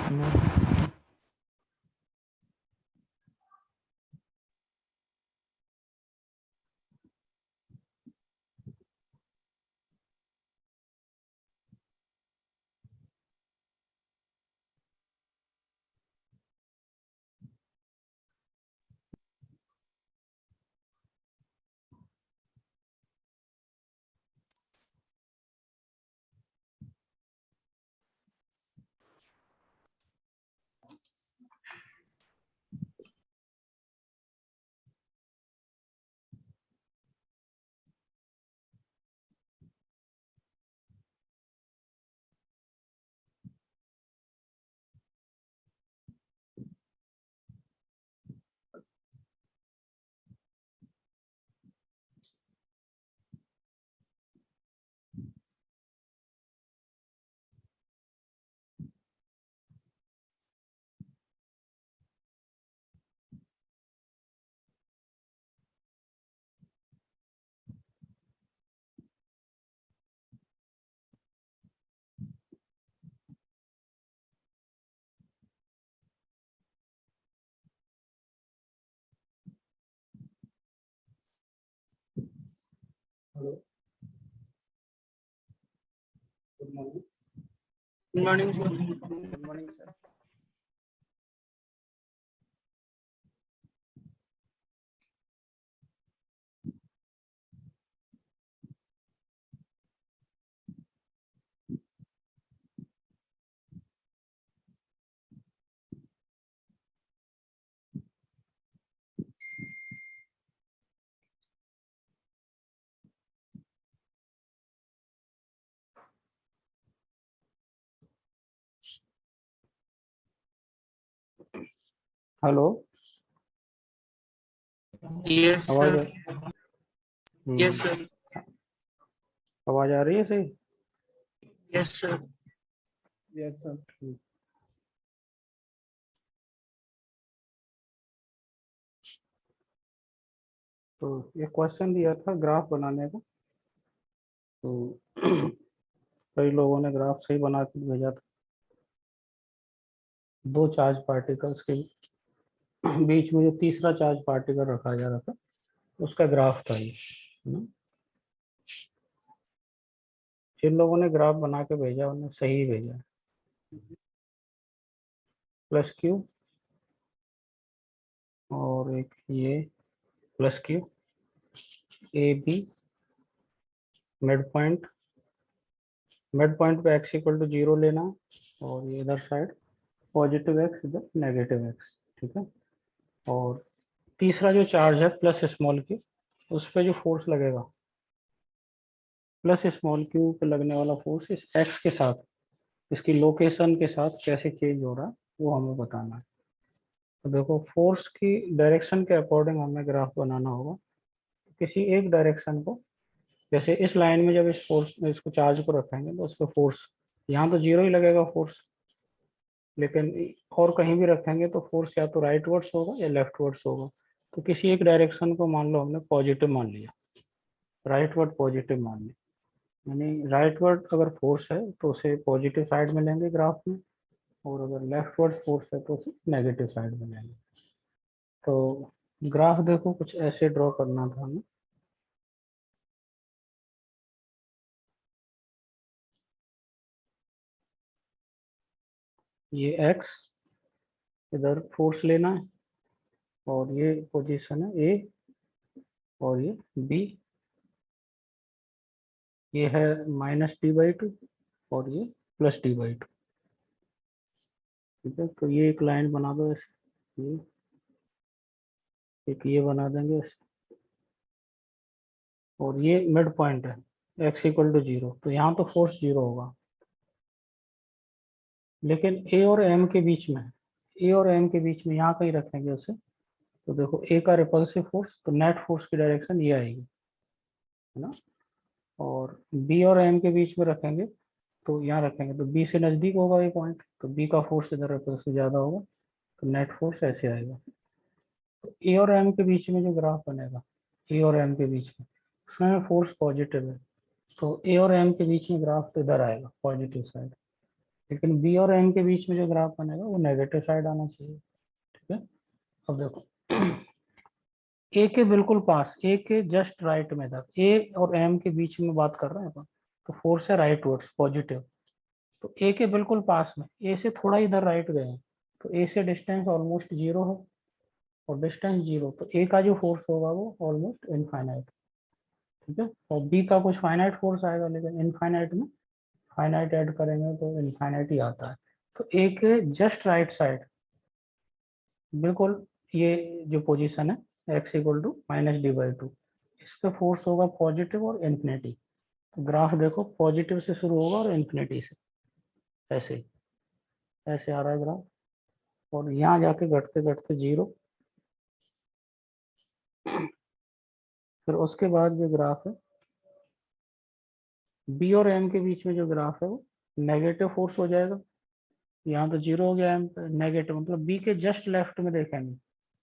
Hello, good morning. Good morning sir. Good morning sir. Hello, yes आवाज sir. Yes sir. आवाज आ रही है सही? Yes sir. Yes sir. ठीक। तो ये क्वेश्चन दिया था ग्राफ बनाने का, तो कई लोगों ने ग्राफ सही बना के भेजा था। दो चार्ज पार्टिकल्स के बीच में जो तीसरा चार्ज पार्टिकल रखा जा रहा था उसका ग्राफ था ये, है ना। जिन लोगों ने ग्राफ बना के भेजा उन्होंने सही भेजा। प्लस क्यू और एक ये plus q, A B, mid point पे x इक्वल टू 0 लेना, और ये इधर साइड पॉजिटिव x, इधर नेगेटिव x, ठीक है। और तीसरा जो चार्ज है प्लस स्मॉल क्यू, उस पर जो फोर्स लगेगा, प्लस स्मॉल क्यू पे लगने वाला फोर्स इस x के साथ, इसकी लोकेशन के साथ कैसे चेंज हो रहा है वो हमें बताना है। तो देखो, फोर्स की डायरेक्शन के अकॉर्डिंग हमें ग्राफ बनाना होगा। किसी एक डायरेक्शन को, जैसे इस लाइन में जब इस फोर्स इसको चार्ज को रखेंगे तो उस पर फोर्स यहाँ तो 0 ही लगेगा फोर्स, लेकिन और कहीं भी रखेंगे तो फोर्स या तो राइट वर्ड्स होगा या लेफ्ट वर्ड्स होगा। तो किसी एक डायरेक्शन को मान लो हमने पॉजिटिव मान लिया, राइट वर्ड पॉजिटिव मान लिया, यानी राइट वर्ड अगर फोर्स है तो उसे पॉजिटिव साइड में लेंगे ग्राफ में, और अगर लेफ्ट वर्ड फोर्स है तो उसे नेगेटिव साइड में लेंगे। तो ग्राफ देखो कुछ ऐसे ड्रॉ करना था हमें। ये x, इधर फोर्स लेना है, और ये पोजीशन है ए, और ये बी, ये है -d/2 और ये +d/2, ठीक है। तो ये एक लाइन बना दो ऐसे, ये एक ये बना देंगे ऐसे, और ये मिड पॉइंट है x इक्वल टू 0, तो यहाँ तो फोर्स 0 होगा, लेकिन a और m के बीच में, a और m के बीच में यहाँ कहीं रखेंगे उसे, तो देखो a का रिपल्सिव फोर्स, तो नेट फोर्स की डायरेक्शन ये आएगी, है ना। और b और m के बीच में रखेंगे, तो यहाँ रखेंगे तो b से नजदीक होगा ये पॉइंट, तो b का फोर्स इधर रिपल्सिव ज्यादा होगा, तो नेट फोर्स ऐसे आएगा। तो ए और एम के बीच में जो ग्राफ बनेगा, ए और एम के बीच में, उसमें फोर्स पॉजिटिव है, तो ए और एम के बीच में ग्राफ तो इधर आएगा पॉजिटिव साइड। लेकिन बी और एम के बीच में जो ग्राफ बनेगा वो नेगेटिव साइड आना चाहिए। ठीक है, अब देखो ए के बिल्कुल पास, ए के जस्ट राइट में था, ए और एम के बीच में बात कर रहे हैं अपन, तो फोर्स है राइट वर्ड्स पॉजिटिव। तो ए के बिल्कुल पास में, ए से थोड़ा इधर राइट गए हैं, तो ए से डिस्टेंस ऑलमोस्ट जीरो है, और डिस्टेंस जीरो, तो ए का जो फोर्स होगा वो ऑलमोस्ट इनफाइनाइट। ठीक है, और बी का कुछ फाइनाइट फोर्स आएगा, लेकिन इनफाइनाइट में फाइनाइट ऐड करेंगे तो इनफाइनाइट ही आता है। तो ए के जस्ट राइट साइड बिल्कुल ये जो पोजीशन है x equal to minus d by two, इस पे फोर्स होगा पॉजिटिव और इन्फिनिटी। तो ग्राफ देखो पॉजिटिव से शुरू होगा और इन्फिनिटी से, ऐसे ही ऐसे आ रहा है ग्राफ, और यहाँ जाके घटते घटते जीरो। फिर उसके बाद जो ग्राफ है बी और एम के बीच में जो ग्राफ है वो नेगेटिव फोर्स हो जाएगा। यहाँ तो जीरो हो गया, एम नेगेटिव, मतलब बी के जस्ट लेफ्ट में देखेंगे,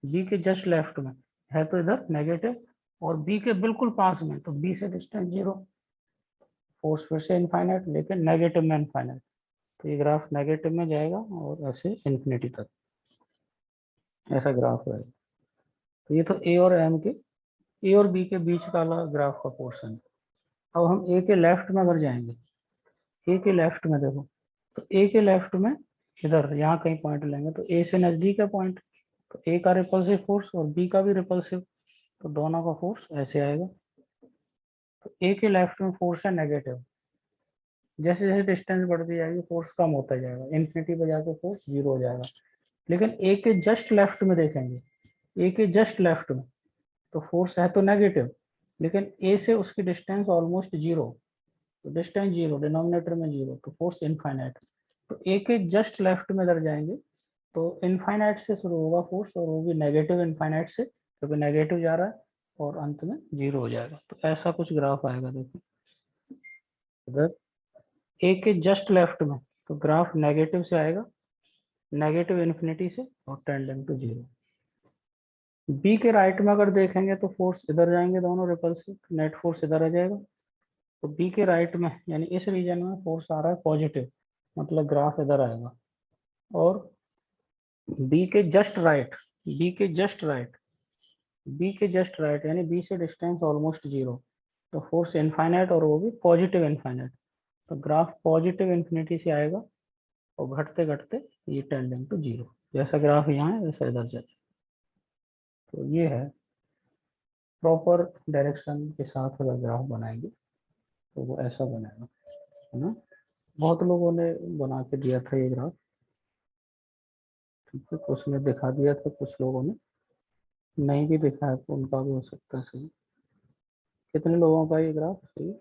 बी के जस्ट लेफ्ट में है तो इधर नेगेटिव, और बी के बिल्कुल पास में, तो बी से डिस्टेंस जीरो, फोर्स फिर से इनफाइनाइट लेकिन नेगेटिव में इनफाइनाइट। तो ये ग्राफ नेगेटिव में जाएगा और ऐसे इन्फिनिटी तक ऐसा ग्राफ रहेगा। तो ये तो ए और एम के, ए और बी के बीच का वाला ग्राफ का पोर्शन है। अब हम ए के लेफ्ट में अगर जाएंगे, ए के लेफ्ट में देखो, तो ए के लेफ्ट में इधर यहाँ कहीं पॉइंट लेंगे, तो ए से नजदीक है पॉइंट, तो ए का रिपल्सिव फोर्स और बी का भी रिपल्सिव, तो दोनों का फोर्स ऐसे आएगा। तो ए के लेफ्ट में फोर्स है नेगेटिव, जैसे जैसे डिस्टेंस बढ़ती जाएगी फोर्स कम होता जाएगा, इन्फिनिटी पे जाके फोर्स जीरो हो जाएगा। लेकिन ए के जस्ट लेफ्ट में देखेंगे, ए के जस्ट लेफ्ट में तो फोर्स है तो नेगेटिव, लेकिन ए से उसकी डिस्टेंस ऑलमोस्ट जीरो, तो डिस्टेंस जीरो, डिनोमिनेटर में जीरो, तो फोर्स इनफाइनाइट। तो ए के जस्ट लेफ्ट में इधर जाएंगे तो इनफाइनाइट से शुरू होगा फोर्स, और वो भी नेगेटिव इनफाइनाइट से, क्योंकि नेगेटिव जा रहा है, और अंत में जीरो हो जाएगा। तो ऐसा कुछ ग्राफ आएगा देखो इधर ए के जस्ट लेफ्ट में, तो ग्राफ नेगेटिव से आएगा, नेगेटिव इन्फिनिटी से और टेंडिंग टू जीरो। बी के राइट में अगर देखेंगे तो फोर्स इधर जाएंगे दोनों रिपल्सिव, नेट फोर्स इधर आ जाएगा। तो बी के राइट में यानी इस रीजन में फोर्स आ रहा है पॉजिटिव, मतलब ग्राफ इधर आएगा। और बी के जस्ट राइट, बी के जस्ट राइट, बी के जस्ट राइट यानी बी से डिस्टेंस ऑलमोस्ट जीरो, तो फोर्स इनफाइनाइट और वो भी पॉजिटिव इनफाइनाइट, तो ग्राफ पॉजिटिव इन्फिनिटी से आएगा और घटते घटते ये टेंडिंग टू जीरो, जैसा ग्राफ यहाँ है वैसा इधर जाए। तो ये है प्रॉपर डायरेक्शन के साथ अगर ग्राफ बनाएंगे तो वो ऐसा बनेगा, है ना। बहुत लोगों ने बना के दिया था ये ग्राफ, ठीक है, कुछ ने दिखा दिया था, कुछ लोगों ने नहीं भी दिखाया, तो उनका भी हो सकता है सही। कितने लोगों का ये ग्राफ सही है?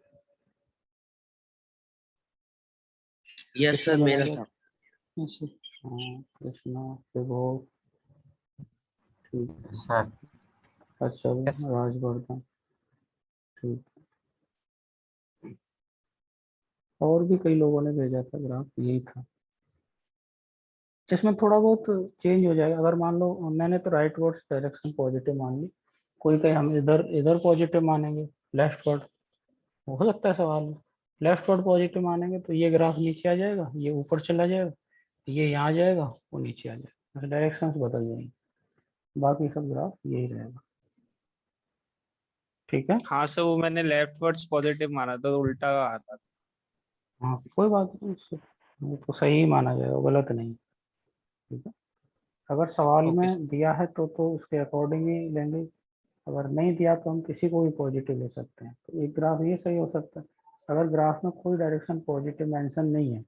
यस किसने सर, मेरा बनाया? था। ऐसे, हाँ कृष्णा, विभो, ठीक है, सर। अचल, यस। राजवर्धन, ठीक। और भी कई लोगों ने भेजा था ग्राफ, यही था। इसमें थोड़ा बहुत चेंज हो जाएगा, अगर मान लो मैंने तो राइट वर्ड्स डायरेक्शन पॉजिटिव मान ली, कोई कहे हम इधर इधर पॉजिटिव मानेंगे, लेफ्ट वर्ड हो सकता है सवाल में, लेफ्ट वर्ड पॉजिटिव मानेंगे तो ये ग्राफ नीचे आ जाएगा, ये ऊपर चला जाएगा, ये यहाँ आ जाएगा, वो नीचे आ जाएगा, डायरेक्शन बदल जाएंगे, बाकी सब ग्राफ यही रहेगा। ठीक है, हाँ सर, वो मैंने लेफ्ट वर्ड्स पॉजिटिव माना था तो उल्टा आता था। हाँ कोई बात नहीं, वो तो सही ही माना जाएगा, गलत नहीं। ठीक है, अगर सवाल ओके सर। में दिया है तो उसके अकॉर्डिंग ही लेंगे, अगर नहीं दिया तो हम किसी को भी पॉजिटिव ले सकते हैं, तो एक ग्राफ ये सही हो सकता है। अगर ग्राफ में कोई डायरेक्शन पॉजिटिव मेंशन नहीं है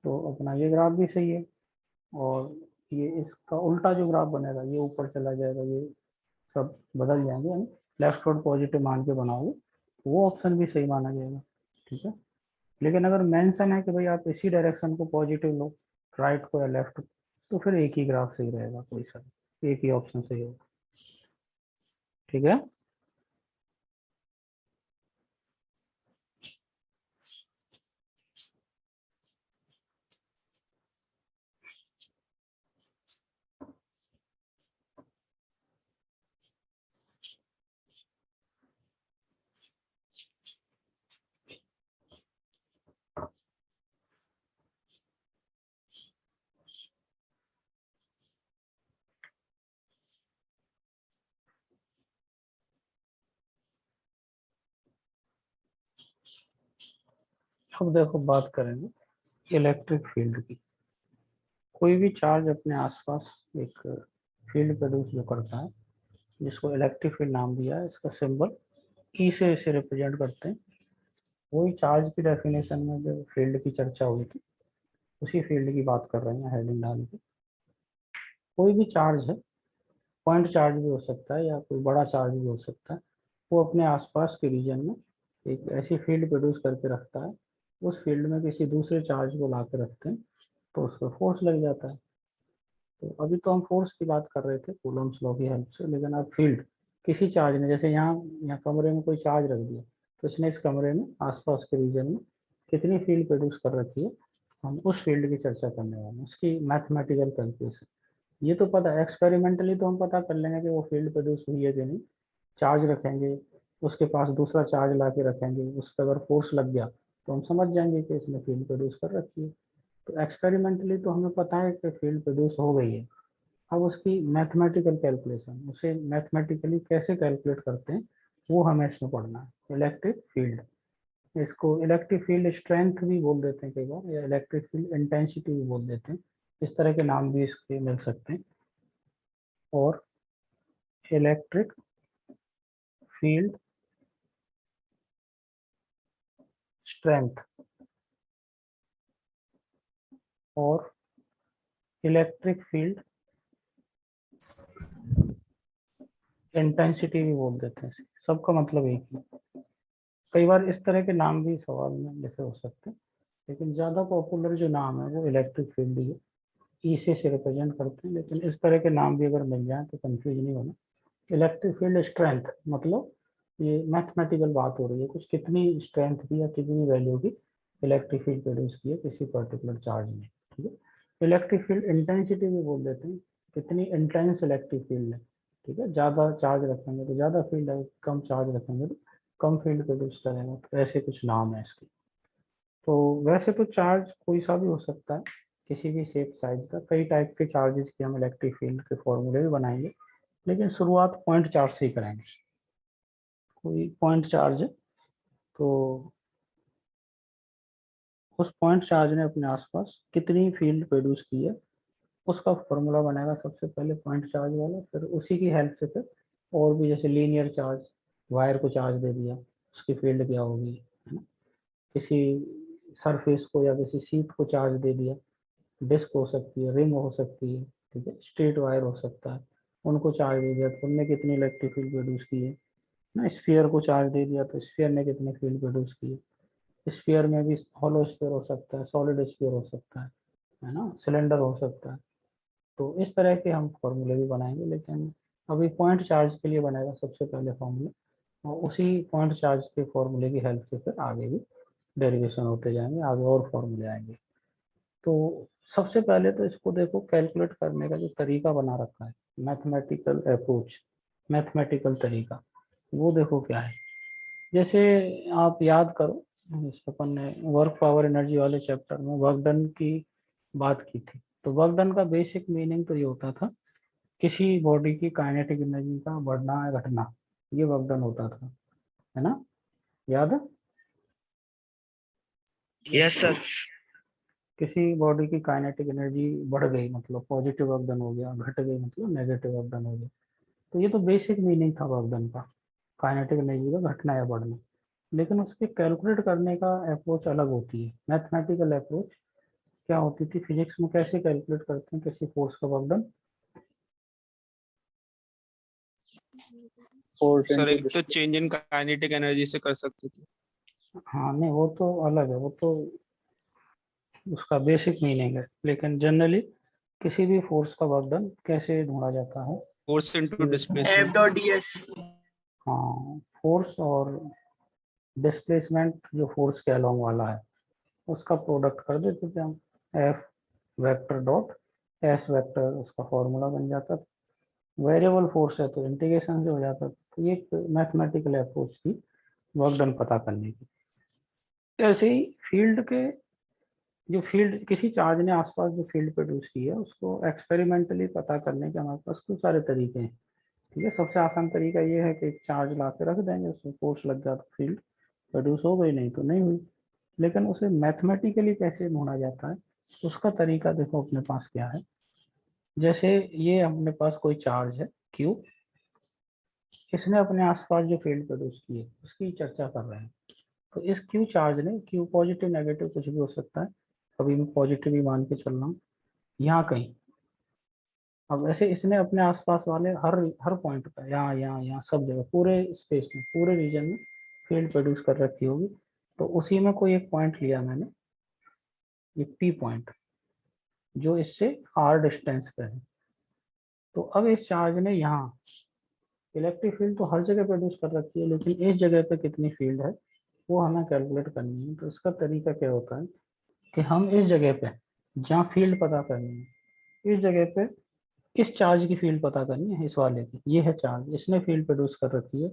तो अपना ये ग्राफ भी सही है, और ये इसका उल्टा जो ग्राफ बनेगा ये ऊपर चला जाएगा, ये सब बदल जाएंगे, यानी लेफ्ट वर्ड पॉजिटिव मान के बनाओगे तो वो ऑप्शन भी सही माना जाएगा। ठीक है, लेकिन अगर मेंशन है कि भाई आप इसी डायरेक्शन को पॉजिटिव लो, राइट को या लेफ्ट, तो फिर एक ही ग्राफ सही रहेगा, कोई सा एक ही ऑप्शन सही होगा। ठीक है। अब देखो बात करेंगे इलेक्ट्रिक फील्ड की। कोई भी चार्ज अपने आसपास एक फील्ड प्रोड्यूस जो करता है, जिसको इलेक्ट्रिक फील्ड नाम दिया है, इसका सिंबल ई से इसे रिप्रेजेंट करते हैं। वही चार्ज की डेफिनेशन में जो फील्ड की चर्चा हुई थी, उसी फील्ड की बात कर रहे हैं हेडिंग डाल के। कोई भी चार्ज है, पॉइंट चार्ज भी हो सकता है या कोई बड़ा चार्ज भी हो सकता है, वो अपने आसपास के रीजन में एक ऐसी फील्ड प्रोड्यूस करके रखता है। उस फील्ड में किसी दूसरे चार्ज को ला के रखते हैं तो उस पर फोर्स लग जाता है। तो अभी तो हम फोर्स की बात कर रहे थे कूलम्स लॉ की हेल्प से, लेकिन अब फील्ड किसी चार्ज ने, जैसे यहाँ कमरे में कोई चार्ज रख दिया, तो इसने इस कमरे में आसपास के रीजन में कितनी फील्ड प्रोड्यूस कर रखी है, हम उस फील्ड की चर्चा करने वाले हैं, उसकी मैथमेटिकल कैलकुलेशन। ये तो पता है, एक्सपेरिमेंटली तो हम पता कर लेंगे कि वो फील्ड प्रोड्यूस हुई है कि नहीं। चार्ज रखेंगे, उसके पास दूसरा चार्ज ला के रखेंगे, उस पर अगर फोर्स लग गया तो हम समझ जाएंगे कि इसने फील्ड प्रोड्यूस कर रखी है। तो एक्सपेरिमेंटली तो हमें पता है कि फील्ड प्रोड्यूस हो गई है। अब उसकी मैथमेटिकल कैलकुलेशन, उसे मैथमेटिकली कैसे कैलकुलेट करते हैं, वो हमें इसमें पढ़ना है। इलेक्ट्रिक फील्ड, इसको इलेक्ट्रिक फील्ड स्ट्रेंथ भी बोल देते हैं कई बार, या इलेक्ट्रिक फील्ड इंटेंसिटी भी बोल देते हैं। इस तरह के नाम भी इसके मिल सकते हैं। और इलेक्ट्रिक फील्ड स्ट्रेंथ और इलेक्ट्रिक फील्ड इंटेंसिटी भी बोल देते हैं। सबका मतलब एक ही। कई बार इस तरह के नाम भी सवाल में जैसे हो सकते हैं, लेकिन ज़्यादा पॉपुलर जो नाम है वो इलेक्ट्रिक फील्ड ही है। ई से रिप्रेजेंट करते हैं, लेकिन इस तरह के नाम भी अगर मिल जाए तो कंफ्यूज नहीं होना। इलेक्ट्रिक फील्ड स्ट्रेंथ मतलब ये मैथमेटिकल बात हो रही है, कुछ कितनी स्ट्रेंथ की या कितनी वैल्यू की इलेक्ट्रिक फील्ड प्रोड्यूस की है किसी पर्टिकुलर चार्ज में। ठीक है। इलेक्ट्रिक फील्ड इंटेंसिटी भी बोल देते हैं, कितनी इंटेंस इलेक्ट्रिक फील्ड है। ठीक है, ज़्यादा चार्ज रखेंगे तो ज़्यादा फील्ड है, कम चार्ज रखेंगे तो कम फील्ड प्रोड्यूस करेगा। तो ऐसे कुछ नाम है इसके। तो वैसे तो चार्ज कोई सा भी हो सकता है, किसी भी शेप साइज का। कई टाइप के चार्जेस की हम इलेक्ट्रिक फील्ड के फॉर्मूले भी बनाएंगे, लेकिन शुरुआत पॉइंट चार्ज से ही करेंगे। कोई पॉइंट चार्ज है, तो उस पॉइंट चार्ज ने अपने आसपास कितनी फील्ड प्रोड्यूस की है, उसका फॉर्मूला बनाएगा सबसे पहले पॉइंट चार्ज वाला। फिर उसी की हेल्प से फिर और भी, जैसे लीनियर चार्ज, वायर को चार्ज दे दिया, उसकी फील्ड क्या होगी, है ना। किसी सरफेस को या किसी शीट को चार्ज दे दिया, डिस्क हो सकती है, रिंग हो सकती है, ठीक है, स्ट्रेट वायर हो सकता है, उनको चार्ज दे दिया तो उनने कितनी इलेक्ट्रिक फील्ड प्रोड्यूस की है ना। स्फीयर को चार्ज दे दिया तो स्फीयर ने कितनी फील्ड प्रोड्यूस की है। स्फीयर में भी हॉलो स्फीयर हो सकता है, सॉलिड स्फीयर हो सकता है ना, सिलेंडर हो सकता है। तो इस तरह के हम फॉर्मूले भी बनाएंगे, लेकिन अभी पॉइंट चार्ज के लिए बनेगा सबसे पहले फॉर्मूला, और उसी पॉइंट चार्ज के फॉर्मूले की हेल्प से फिर आगे भी डेरिवेशन होते जाएंगे, आगे और फॉर्मूले आएंगे। तो सबसे पहले तो इसको देखो, कैलकुलेट करने का जो तरीका बना रखा है, मैथमेटिकल अप्रोच, मैथमेटिकल तरीका, वो देखो क्या है। जैसे आप याद करो, इस अपन ने वर्क पावर एनर्जी वाले चैप्टर में वर्क डन की बात की थी। तो वर्क डन का बेसिक मीनिंग तो ये होता था, किसी बॉडी की काइनेटिक एनर्जी का बढ़ना या घटना, ये वर्क डन होता था, है ना, याद है। Yes, sir. किसी बॉडी की काइनेटिक एनर्जी बढ़ गई मतलब पॉजिटिव वर्क डन हो गया, घट गई मतलब नेगेटिव वर्क डन हो गया। तो ये तो बेसिक मीनिंग था वर्क डन का, काइनेटिक एनर्जी का घटना या बढ़ना। लेकिन उसके कैलकुलेट करने का अप्रोच अलग होती है, मैथमेटिकल अप्रोच क्या होती थी फिजिक्स में, कैसे कैलकुलेट करते हैं किसी फोर्स का work done. Force sir into एक तो displacement. Change in kinetic energy से कर सकते थे। हाँ नहीं, वो तो अलग है, वो तो उसका बेसिक मीनिंग है। लेकिन जनरली किसी भी फोर्स का वर्क डन कैसे ढूंढा जाता है फोर्स इनटू कि F डिस्प्लेसमेंट। dot ds. हाँ, फोर्स और डिस्प्लेसमेंट जो फोर्स के अलोंग वाला है उसका प्रोडक्ट कर देते थे हम, F vector dot S vector, उसका फॉर्मूला बन जाता था। वेरिएबल फोर्स है तो इंटीग्रेशन से हो जाता था। तो ये एक मैथमेटिकल अप्रोच थी वर्क डन पता करने की। ऐसे ही फील्ड के, जो फील्ड किसी चार्ज ने आसपास जो फील्ड प्रोड्यूस की है उसको एक्सपेरिमेंटली पता करने के हमारे पास कुछ सारे तरीके हैं। ठीक है, सबसे आसान तरीका ये है कि एक चार्ज ला के रख देंगे, उसमें फोर्स लग गया तो फील्ड प्रोड्यूस हो गई, नहीं तो नहीं हुई। लेकिन उसे मैथमेटिकली कैसे ढूंढा जाता है, उसका तरीका देखो अपने पास क्या है। जैसे ये अपने पास कोई चार्ज है Q, इसने अपने आसपास जो फील्ड प्रोड्यूस की है उसकी चर्चा कर रहे हैं। तो इस Q चार्ज ने, Q पॉजिटिव नेगेटिव कुछ भी हो सकता है, अभी मैं पॉजिटिव ही मान के चल रहा हूँ, यहाँ कहीं। अब ऐसे इसने अपने आसपास वाले हर हर पॉइंट पर, यहाँ यहाँ यहाँ सब जगह, पूरे स्पेस में, पूरे रीजन में फील्ड प्रोड्यूस कर रखी होगी। तो उसी में कोई एक पॉइंट लिया मैंने, ये P पॉइंट, जो इससे R डिस्टेंस पे है। तो अब इस चार्ज ने यहाँ इलेक्ट्रिक फील्ड तो हर जगह प्रोड्यूस कर रखी है, लेकिन इस जगह पे कितनी फील्ड है वो हमें कैलकुलेट करनी है। तो इसका तरीका क्या होता है कि हम इस जगह पे जहाँ फील्ड पता करनी है, इस जगह पे किस चार्ज की फील्ड पता करनी है, इस वाले की, ये है चार्ज, इसने फील्ड प्रोड्यूस कर रखी है।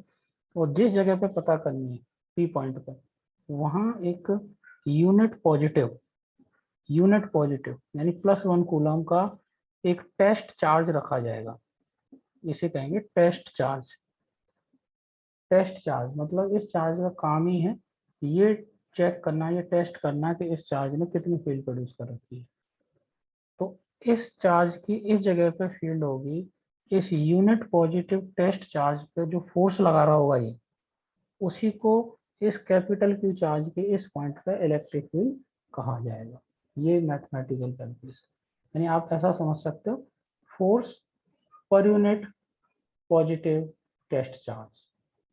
और जिस जगह पे पता करनी है P पॉइंट पे, वहाँ एक यूनिट पॉजिटिव यानी +1 कूलम का एक टेस्ट चार्ज रखा जाएगा। इसे कहेंगे टेस्ट चार्ज। टेस्ट चार्ज मतलब इस चार्ज का काम ही है ये चेक करना, ये टेस्ट करना कि इस चार्ज ने कितनी फील्ड प्रोड्यूस कर रखी है। तो इस चार्ज की इस जगह पे फील्ड होगी, इस यूनिट पॉजिटिव टेस्ट चार्ज पे जो फोर्स लगा रहा होगा ये, उसी को इस कैपिटल Q चार्ज के इस पॉइंट पे इलेक्ट्रिक फील्ड कहा जाएगा। ये मैथमेटिकल कैलकुलेशन, यानी आप ऐसा समझ सकते हो, फोर्स पर यूनिट पॉजिटिव टेस्ट चार्ज,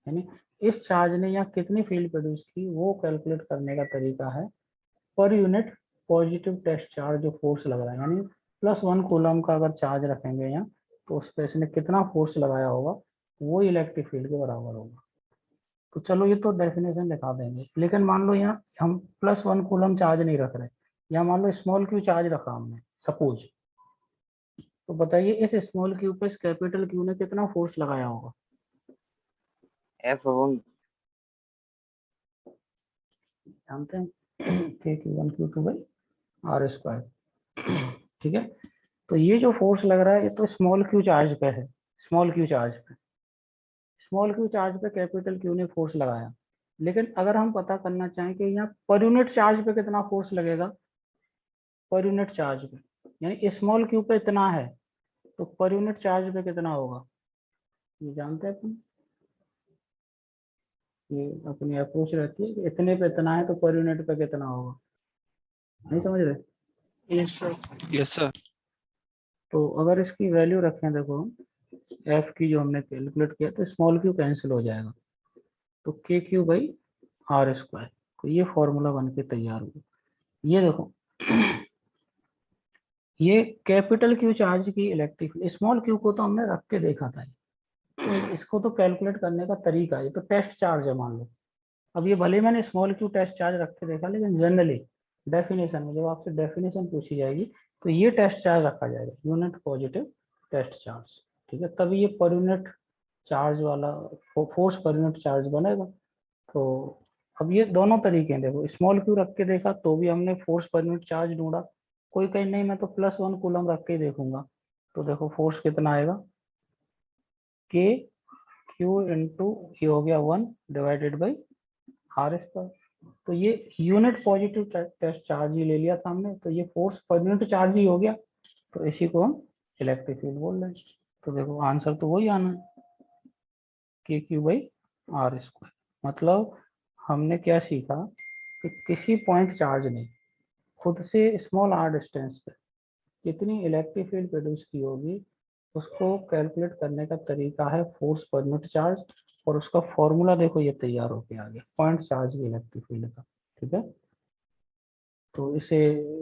यानी इस चार्ज ने यहाँ कितनी फील्ड प्रोड्यूस की वो कैलकुलेट करने का तरीका है पर यूनिट पॉजिटिव टेस्ट चार्ज जो फोर्स लग रहा है। यानी +1 कूलम का अगर चार्ज रखेंगे यहाँ, तो उस पर इसने कितना फोर्स लगाया होगा वो इलेक्ट्रिक फील्ड के बराबर होगा। तो चलो ये तो डेफिनेशन दिखा देंगे, लेकिन मान लो यहाँ हम +1 कूलम चार्ज नहीं रख रहे, यहाँ मान लो स्मॉल क्यू चार्ज रखा हमने सपोज। तो बताइए इस स्मॉल क्यू पे इस कैपिटल क्यू ने कितना फोर्स लगाया होगा। F1 जानते हैं K Q1Q2/R²। ठीक है, तो ये जो फोर्स लग रहा है ये तो स्मॉल क्यू चार्ज पे है। स्मॉल क्यू चार्ज पे कैपिटल क्यू ने फोर्स लगाया, लेकिन अगर हम पता करना चाहें कि यहाँ पर यूनिट चार्ज पे कितना फोर्स लगेगा, पर यूनिट चार्ज पे, यानी स्मॉल क्यू पे इतना है तो पर यूनिट चार्ज पे कितना होगा, ये जानते हैं अपन। ये अपनी अप्रोच रहती है कि इतने पे इतना है तो पर यूनिट पे कितना होगा, नहीं समझ रहे। yes sir yes sir. तो अगर इसकी वैल्यू रखें, देखो एफ की जो हमने कैलकुलेट किया तो स्मॉल क्यू कैंसिल हो जाएगा, तो KQ/R²। तो ये फॉर्मूला बन के तैयार हुआ। ये देखो ये कैपिटल क्यू चार्ज की इलेक्ट्रिक, स्मॉल क्यू को तो हमने रख के देखा था, तो इसको तो कैलकुलेट करने का तरीका, ये तो टेस्ट चार्ज है मान लो। अब ये भले मैंने स्मॉल क्यू टेस्ट चार्ज रख के देखा, लेकिन जनरली डेफिनेशन में जब आपसे डेफिनेशन पूछी जाएगी तो ये टेस्ट चार्ज रखा जाएगा, यूनिट पॉजिटिव टेस्ट चार्ज। ठीक है, तभी ये पर यूनिट चार्ज वाला फोर्स पर यूनिट चार्ज बनेगा। तो अब ये दोनों तरीके हैं, देखो स्मॉल क्यू रख के देखा तो भी हमने फोर्स पर यूनिट चार्ज ढूंढा, कोई कहीं नहीं मैं तो +1 कूलम रख के ही देखूंगा। तो देखो फोर्स कितना आएगा, KQ ये हो गया 1/R²। तो ये यूनिट पॉजिटिव टेस्ट चार्ज ही ले लिया था हमने, तो ये फोर्स पर यूनिट चार्ज ही हो गया, तो इसी को हम इलेक्ट्रिक फील्ड बोल रहे हैं। तो देखो आंसर तो वही आना है, KQ/R²। मतलब हमने क्या सीखा कि किसी पॉइंट चार्ज ने खुद से स्मॉल r डिस्टेंस पे कितनी इलेक्ट्रिक फील्ड प्रोड्यूस की होगी, उसको कैलकुलेट करने का तरीका है फोर्स पर यूनिट चार्ज। और उसका फॉर्मूला देखो ये तैयार होके आ गया पॉइंट चार्ज की इलेक्ट्रिक फील्ड का। ठीक है, तो इसे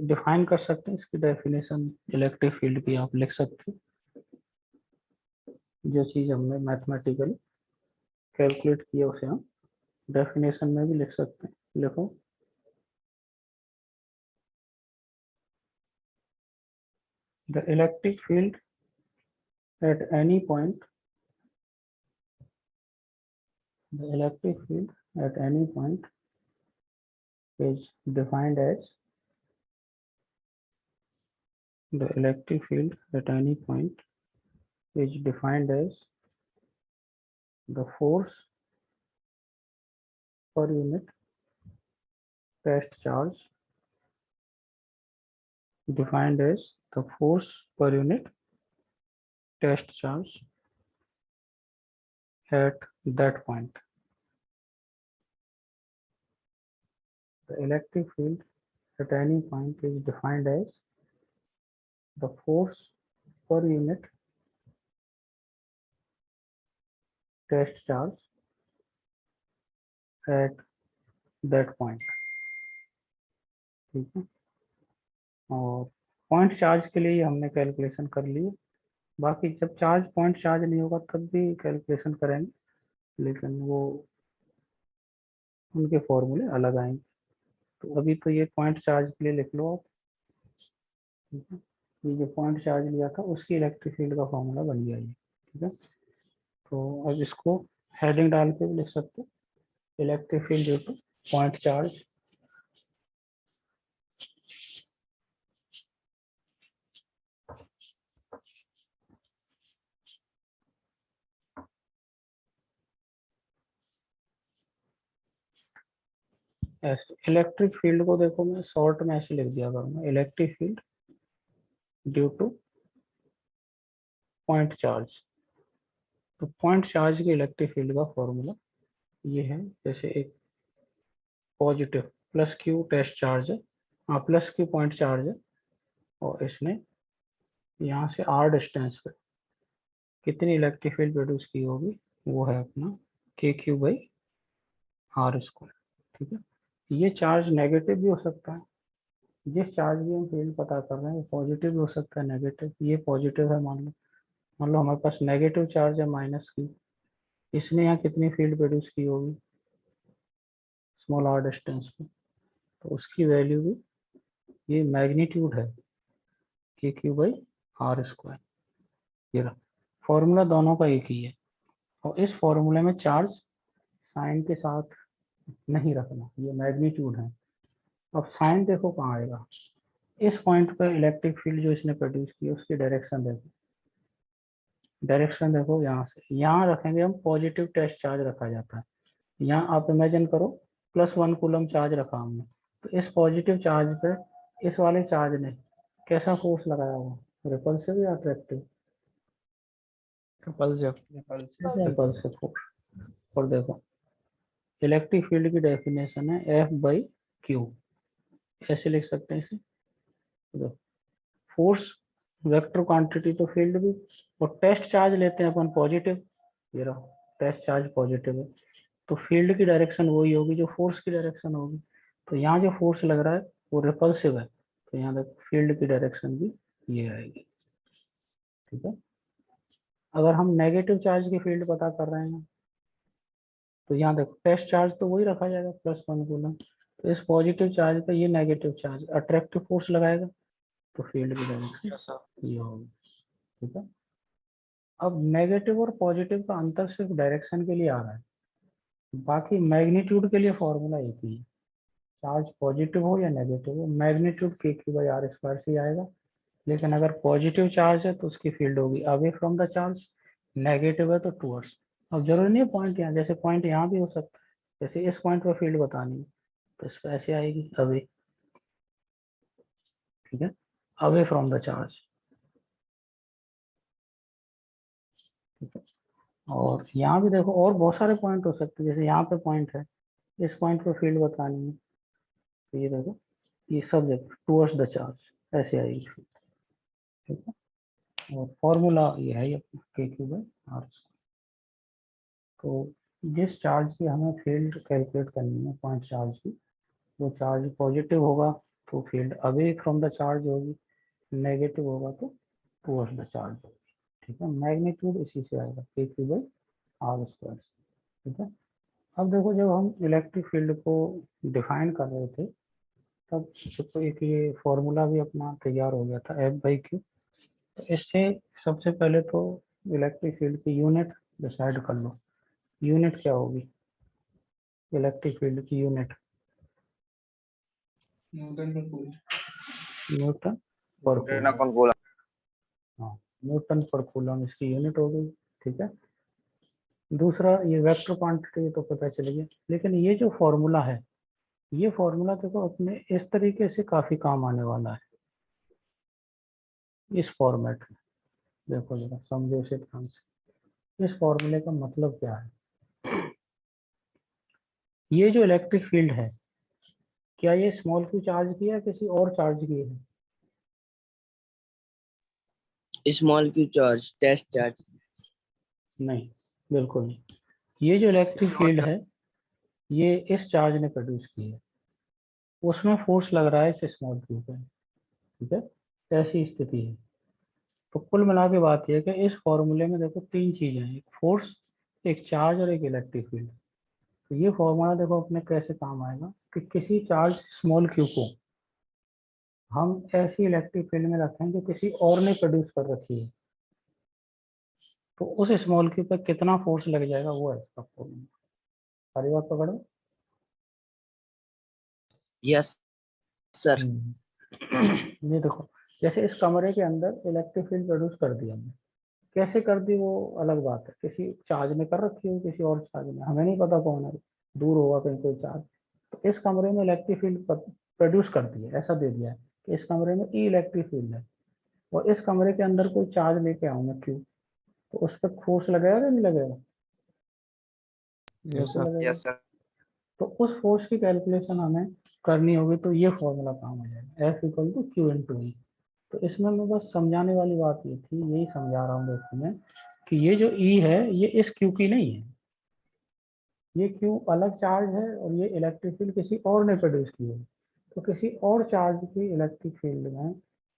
डिफाइन कर सकते हैं, इसकी डेफिनेशन इलेक्ट्रिक फील्ड की आप लिख सकते हैं, जो चीज़ हमने मैथमेटिकली कैलकुलेट किया उसे हम डेफिनेशन में भी लिख सकते हैं। लिखो, the electric field at any point, the electric field at any point is defined as the electric field at any point is defined as the force per unit test charge defined as the force per unit test charge at that point. The electric field at any point is defined as the force per unit test charge at that point. ठीक है, और point charge के लिए हमने calculation कर ली है। बाकी जब चार्ज पॉइंट चार्ज नहीं होगा तब भी कैलकुलेशन करेंगे, लेकिन वो उनके फॉर्मूले अलग आएंगे। तो अभी तो ये पॉइंट चार्ज के लिए लिख लो आप, ठीक है। ये जो पॉइंट चार्ज लिया था उसकी इलेक्ट्रिक फील्ड का फॉर्मूला बन गया ये, ठीक है। तो अब इसको हेडिंग डाल के भी लिख सकते, electric field due to point charge. Electric field को देखो मैं शॉर्ट में ऐसे लिख दिया करूँगा, electric field due to point charge. तो पॉइंट चार्ज की इलेक्ट्रिक फील्ड का फॉर्मूला ये है, जैसे एक positive plus q test charge है, हाँ प्लस क्यू पॉइंट चार्ज है, और इसने यहाँ से आर डिस्टेंस पे कितनी इलेक्ट्रिक फील्ड प्रोड्यूस की होगी, वो है अपना के क्यू बाई आर स्क्वायर, ठीक है। ये चार्ज नेगेटिव भी हो सकता है, जिस चार्ज की हम फील्ड पता कर रहे हैं वो पॉजिटिव भी हो सकता है, नेगेटिव। ये पॉजिटिव है, मान लो हमारे पास नेगेटिव चार्ज है माइनस की, इसने यहाँ कितनी फील्ड प्रोड्यूस की होगी स्मॉल आर डिस्टेंस पे, तो उसकी वैल्यू भी ये मैग्नीट्यूड है के क्यू बाई आर स्क्वायर। ये फॉर्मूला दोनों का एक ही है, और इस फॉर्मूले में चार्ज साइन के साथ नहीं रखना, ये मैग्नीट्यूड है। अब साइन देखो कहाँ आएगा, इस पॉइंट पर इलेक्ट्रिक फील्ड जो इसने प्रोड्यूस की उसकी डायरेक्शन देखो, डायरेक्शन देखो यहाँ से यहाँ रखेंगे हम, पॉजिटिव टेस्ट चार्ज रखा जाता है। यहाँ आप इमेजिन करो +1 कूलम चार्ज रखा हमने, तो इस पॉजिटिव चार्ज पे इस वाले चार्ज ने कैसा फोर्स लगाया हुआ, रिपल्सिव या अट्रैक्टिव? Repulsive force. और देखो इलेक्ट्रिक फील्ड की डेफिनेशन है F/Q, ऐसे लिख सकते हैं इसे। देखो फोर्स वेक्टर क्वांटिटी तो फील्ड भी, और टेस्ट चार्ज लेते हैं अपन पॉजिटिव, ये रहा टेस्ट चार्ज पॉजिटिव है, तो फील्ड की डायरेक्शन वही होगी जो फोर्स की डायरेक्शन होगी। तो यहाँ जो फोर्स लग रहा है वो रिपल्सिव है, तो यहाँ देखो फील्ड की डायरेक्शन भी ये आएगी, ठीक है। अगर हम नेगेटिव चार्ज की फील्ड पता कर रहे हैं तो यहाँ देखो टेस्ट चार्ज तो वही रखा जाएगा +1 कूलम, तो इस पॉजिटिव चार्ज पे ये नेगेटिव चार्ज अट्रैक्टिव फोर्स लगाएगा, तो फील्ड की डायरेक्शन ये होगी, ठीक है। अब नेगेटिव और पॉजिटिव का अंतर सिर्फ डायरेक्शन के लिए आ रहा है, बाकी मैग्नीट्यूड के लिए फॉर्मूला एक ही है, चार्ज पॉजिटिव हो या नेगेटिव हो मैग्नीट्यूड के क्यू बाई आर स्क्वायर से ही आएगा। लेकिन अगर पॉजिटिव चार्ज है तो उसकी फील्ड होगी away from the charge, negative है तो टूवर्ड्स। अब जरूरी नहीं है पॉइंट यहाँ, जैसे पॉइंट यहाँ भी हो सकता है, जैसे इस पॉइंट पर फील्ड बतानी है तो इस पर ऐसे आएगी अवे, ठीक है, अवे फ्रॉम द चार्ज, ठीक है। और यहाँ भी देखो और बहुत सारे पॉइंट हो सकते हैं, जैसे यहाँ पे पॉइंट है, इस पॉइंट पर फील्ड बतानी है, तो ये देखो ये सब देखो टूवर्ड्स द चार्ज ऐसे आएगी, ठीक है। और फॉर्मूला ये है अपना के क्यू बाई आर। तो जिस चार्ज की हमें फील्ड कैलकुलेट करनी है पॉइंट चार्ज की, वो चार्ज पॉजिटिव होगा तो field away from the charge होगी, नेगेटिव होगा तो टुवर्ड्स द चार्ज होगी, ठीक है। मैग्नीट्यूड इसी से आएगा के क्यू बाई आर स्क्वायर, ठीक है। अब देखो जब हम इलेक्ट्रिक फील्ड को डिफाइन कर रहे थे तब तो एक ये फॉर्मूला भी अपना तैयार हो गया था F/Q। तो इससे सबसे पहले तो इलेक्ट्रिक फील्ड की यूनिट डिसाइड कर लो, यूनिट क्या होगी इलेक्ट्रिक फील्ड की यूनिट, न्यूटन पर कूलम, हाँ न्यूटन पर कूलम इसकी यूनिट हो गई, ठीक है। दूसरा ये वेक्टर क्वांटिटी तो पता चल गया, लेकिन ये जो फॉर्मूला है ये फॉर्मूला देखो अपने इस तरीके से काफी काम आने वाला है, इस फॉर्मेट में। देखो जरा समझो इसे ध्यान से। इस फॉर्मूले का मतलब क्या है? ये जो इलेक्ट्रिक फील्ड है, क्या ये स्मॉल क्यू चार्ज की है किसी और चार्ज की है? Small q charge, test charge. नहीं, बिल्कुल नहीं। ये जो इलेक्ट्रिक फील्ड है, ये इस चार्ज ने प्रोड्यूस की है, उसमें फोर्स लग रहा है इस स्मॉल क्यू पे। ठीक है, ऐसी स्थिति है। तो कुल मिला के बात यह है कि इस फॉर्मूले में देखो तीन चीजें हैं, एक फोर्स, एक चार्ज और एक इलेक्ट्रिक फील्ड। तो ये फॉर्मूला देखो अपने कैसे काम आएगा कि किसी चार्ज स्मॉल क्यू को हम ऐसी इलेक्ट्रिक फील्ड में रखें जो किसी और ने प्रोड्यूस कर रखी है, तो उस स्मॉल क्यू पे कितना फोर्स लग जाएगा वो है इसका फॉर्मूला। सारी बात पकड़ो। Yes sir. ये देखो, जैसे इस कमरे के अंदर इलेक्ट्रिक फील्ड प्रोड्यूस कर दी हमने, कैसे कर दी वो अलग बात है, किसी चार्ज ने कर रखी है, किसी और चार्ज ने, हमें नहीं पता कौन है, दूर होगा कहीं कोई चार्ज। तो इस कमरे में इलेक्ट्रिक फील्ड प्रोड्यूस कर दी है, ऐसा दे दिया है कि इस कमरे में ई इलेक्ट्रिक फील्ड है, और इस कमरे के अंदर कोई चार्ज लेके आऊंगा क्यू, तो उस पर फोर्स लगेगा या नहीं लगेगा? यस बिल्कुल सर। लगेगा। तो उस फोर्स की कैलकुलेशन हमें करनी होगी, तो ये फॉर्मूला काम आ जाएगा, F equal to Q into E. तो इसमें मैं बस समझाने वाली बात ये थी, यही समझा रहा हूँ देखो मैं, कि ये जो ई है ये इस क्यू की नहीं है, ये क्यू अलग चार्ज है और ये इलेक्ट्रिक फील्ड किसी और ने प्रोड्यूस की है। तो किसी और चार्ज की इलेक्ट्रिक फील्ड में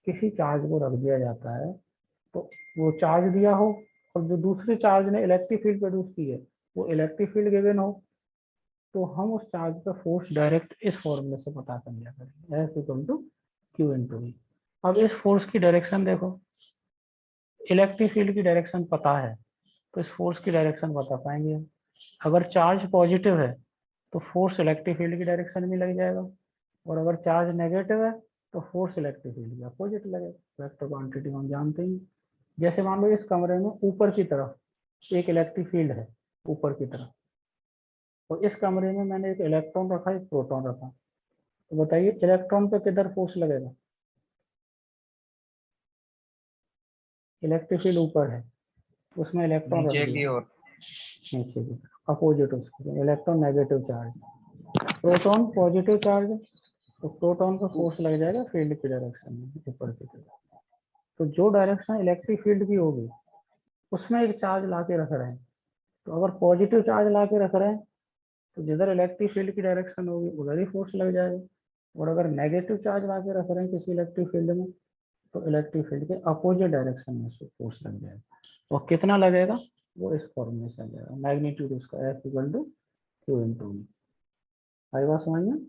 किसी चार्ज को रख दिया जाता है, तो वो चार्ज दिया हो और जो दूसरे चार्ज ने इलेक्ट्रिक फील्ड प्रोड्यूस की है वो इलेक्ट्रिक फील्ड गिवन हो, तो हम उस चार्ज का फोर्स डायरेक्ट इस फॉर्मूले से पता कर लिया करेंगे, F equal to Q into V. अब इस फोर्स की डायरेक्शन देखो, इलेक्ट्रिक फील्ड की डायरेक्शन पता है, तो इस फोर्स की डायरेक्शन बता पाएंगे हम। अगर चार्ज पॉजिटिव है तो फोर्स इलेक्ट्रिक फील्ड की डायरेक्शन में लग जाएगा, और अगर चार्ज नेगेटिव है तो फोर्स इलेक्ट्रिक फील्ड के अपोजिट लगेगा। वेक्टर क्वांटिटी हम जानते ही। जैसे मान लो इस कमरे में ऊपर की तरफ एक इलेक्ट्रिक फील्ड है, ऊपर की तरफ, और इस कमरे में मैंने एक इलेक्ट्रॉन रखा, एक प्रोटॉन रखा, तो बताइए इलेक्ट्रॉन पे किधर फोर्स लगेगा? इलेक्ट्रिक फील्ड ऊपर है, उसमें इलेक्ट्रॉन रख नीचे दिया, की ओर। नीचे की तरफ अपोजिट उसके, electron negative charge, proton positive charge, तो प्रोटॉन का फोर्स लग जाएगा फील्ड की डायरेक्शन में ऊपर की तरफ। तो जो डायरेक्शन इलेक्ट्रिक फील्ड की होगी उसमें एक चार्ज ला के रख रहे हैं, तो अगर पॉजिटिव चार्ज ला के रख रहे हैं तो जिधर इलेक्ट्रिक फील्ड की डायरेक्शन होगी उधर ही फोर्स लग जाएगा, और अगर नेगेटिव चार्ज ला के रख रहे हैं किसी इलेक्ट्रिक फील्ड में तो इलेक्ट्रिक फील्ड के अपोजिट डायरेक्शन में से फोर्स लग जाएगा। और कितना लगेगा वो इस फॉर्मूले से आ जाएगा, मैग्नीट्यूड उसका F equal to Q into V. आई बात समझ में?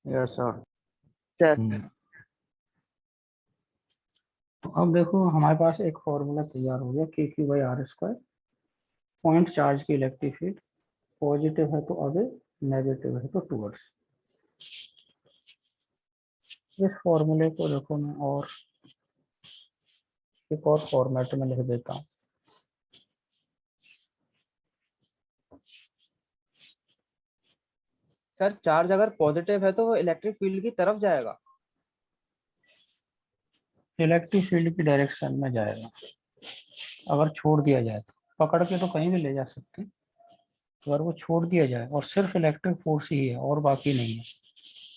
Yes sir. सर तो अब देखो हमारे पास एक फॉर्मूला तैयार हो गया, k Q by are square. Point charge की इलेक्ट्रिक फील्ड, पॉजिटिव है तो अवे, नेगेटिव है तो टूवर्ड्स। इस फॉर्मूले को देखो मैं और एक और फॉर्मेट में लिख देता हूँ। सर चार्ज अगर पॉजिटिव है तो वो इलेक्ट्रिक फील्ड की तरफ जाएगा। इलेक्ट्रिक फील्ड की डायरेक्शन में जाएगा, अगर छोड़ दिया जाए तो, पकड़ के तो कहीं भी ले जा सकते हैं, अगर वो छोड़ दिया जाए और सिर्फ इलेक्ट्रिक फोर्स ही है और बाकी नहीं है,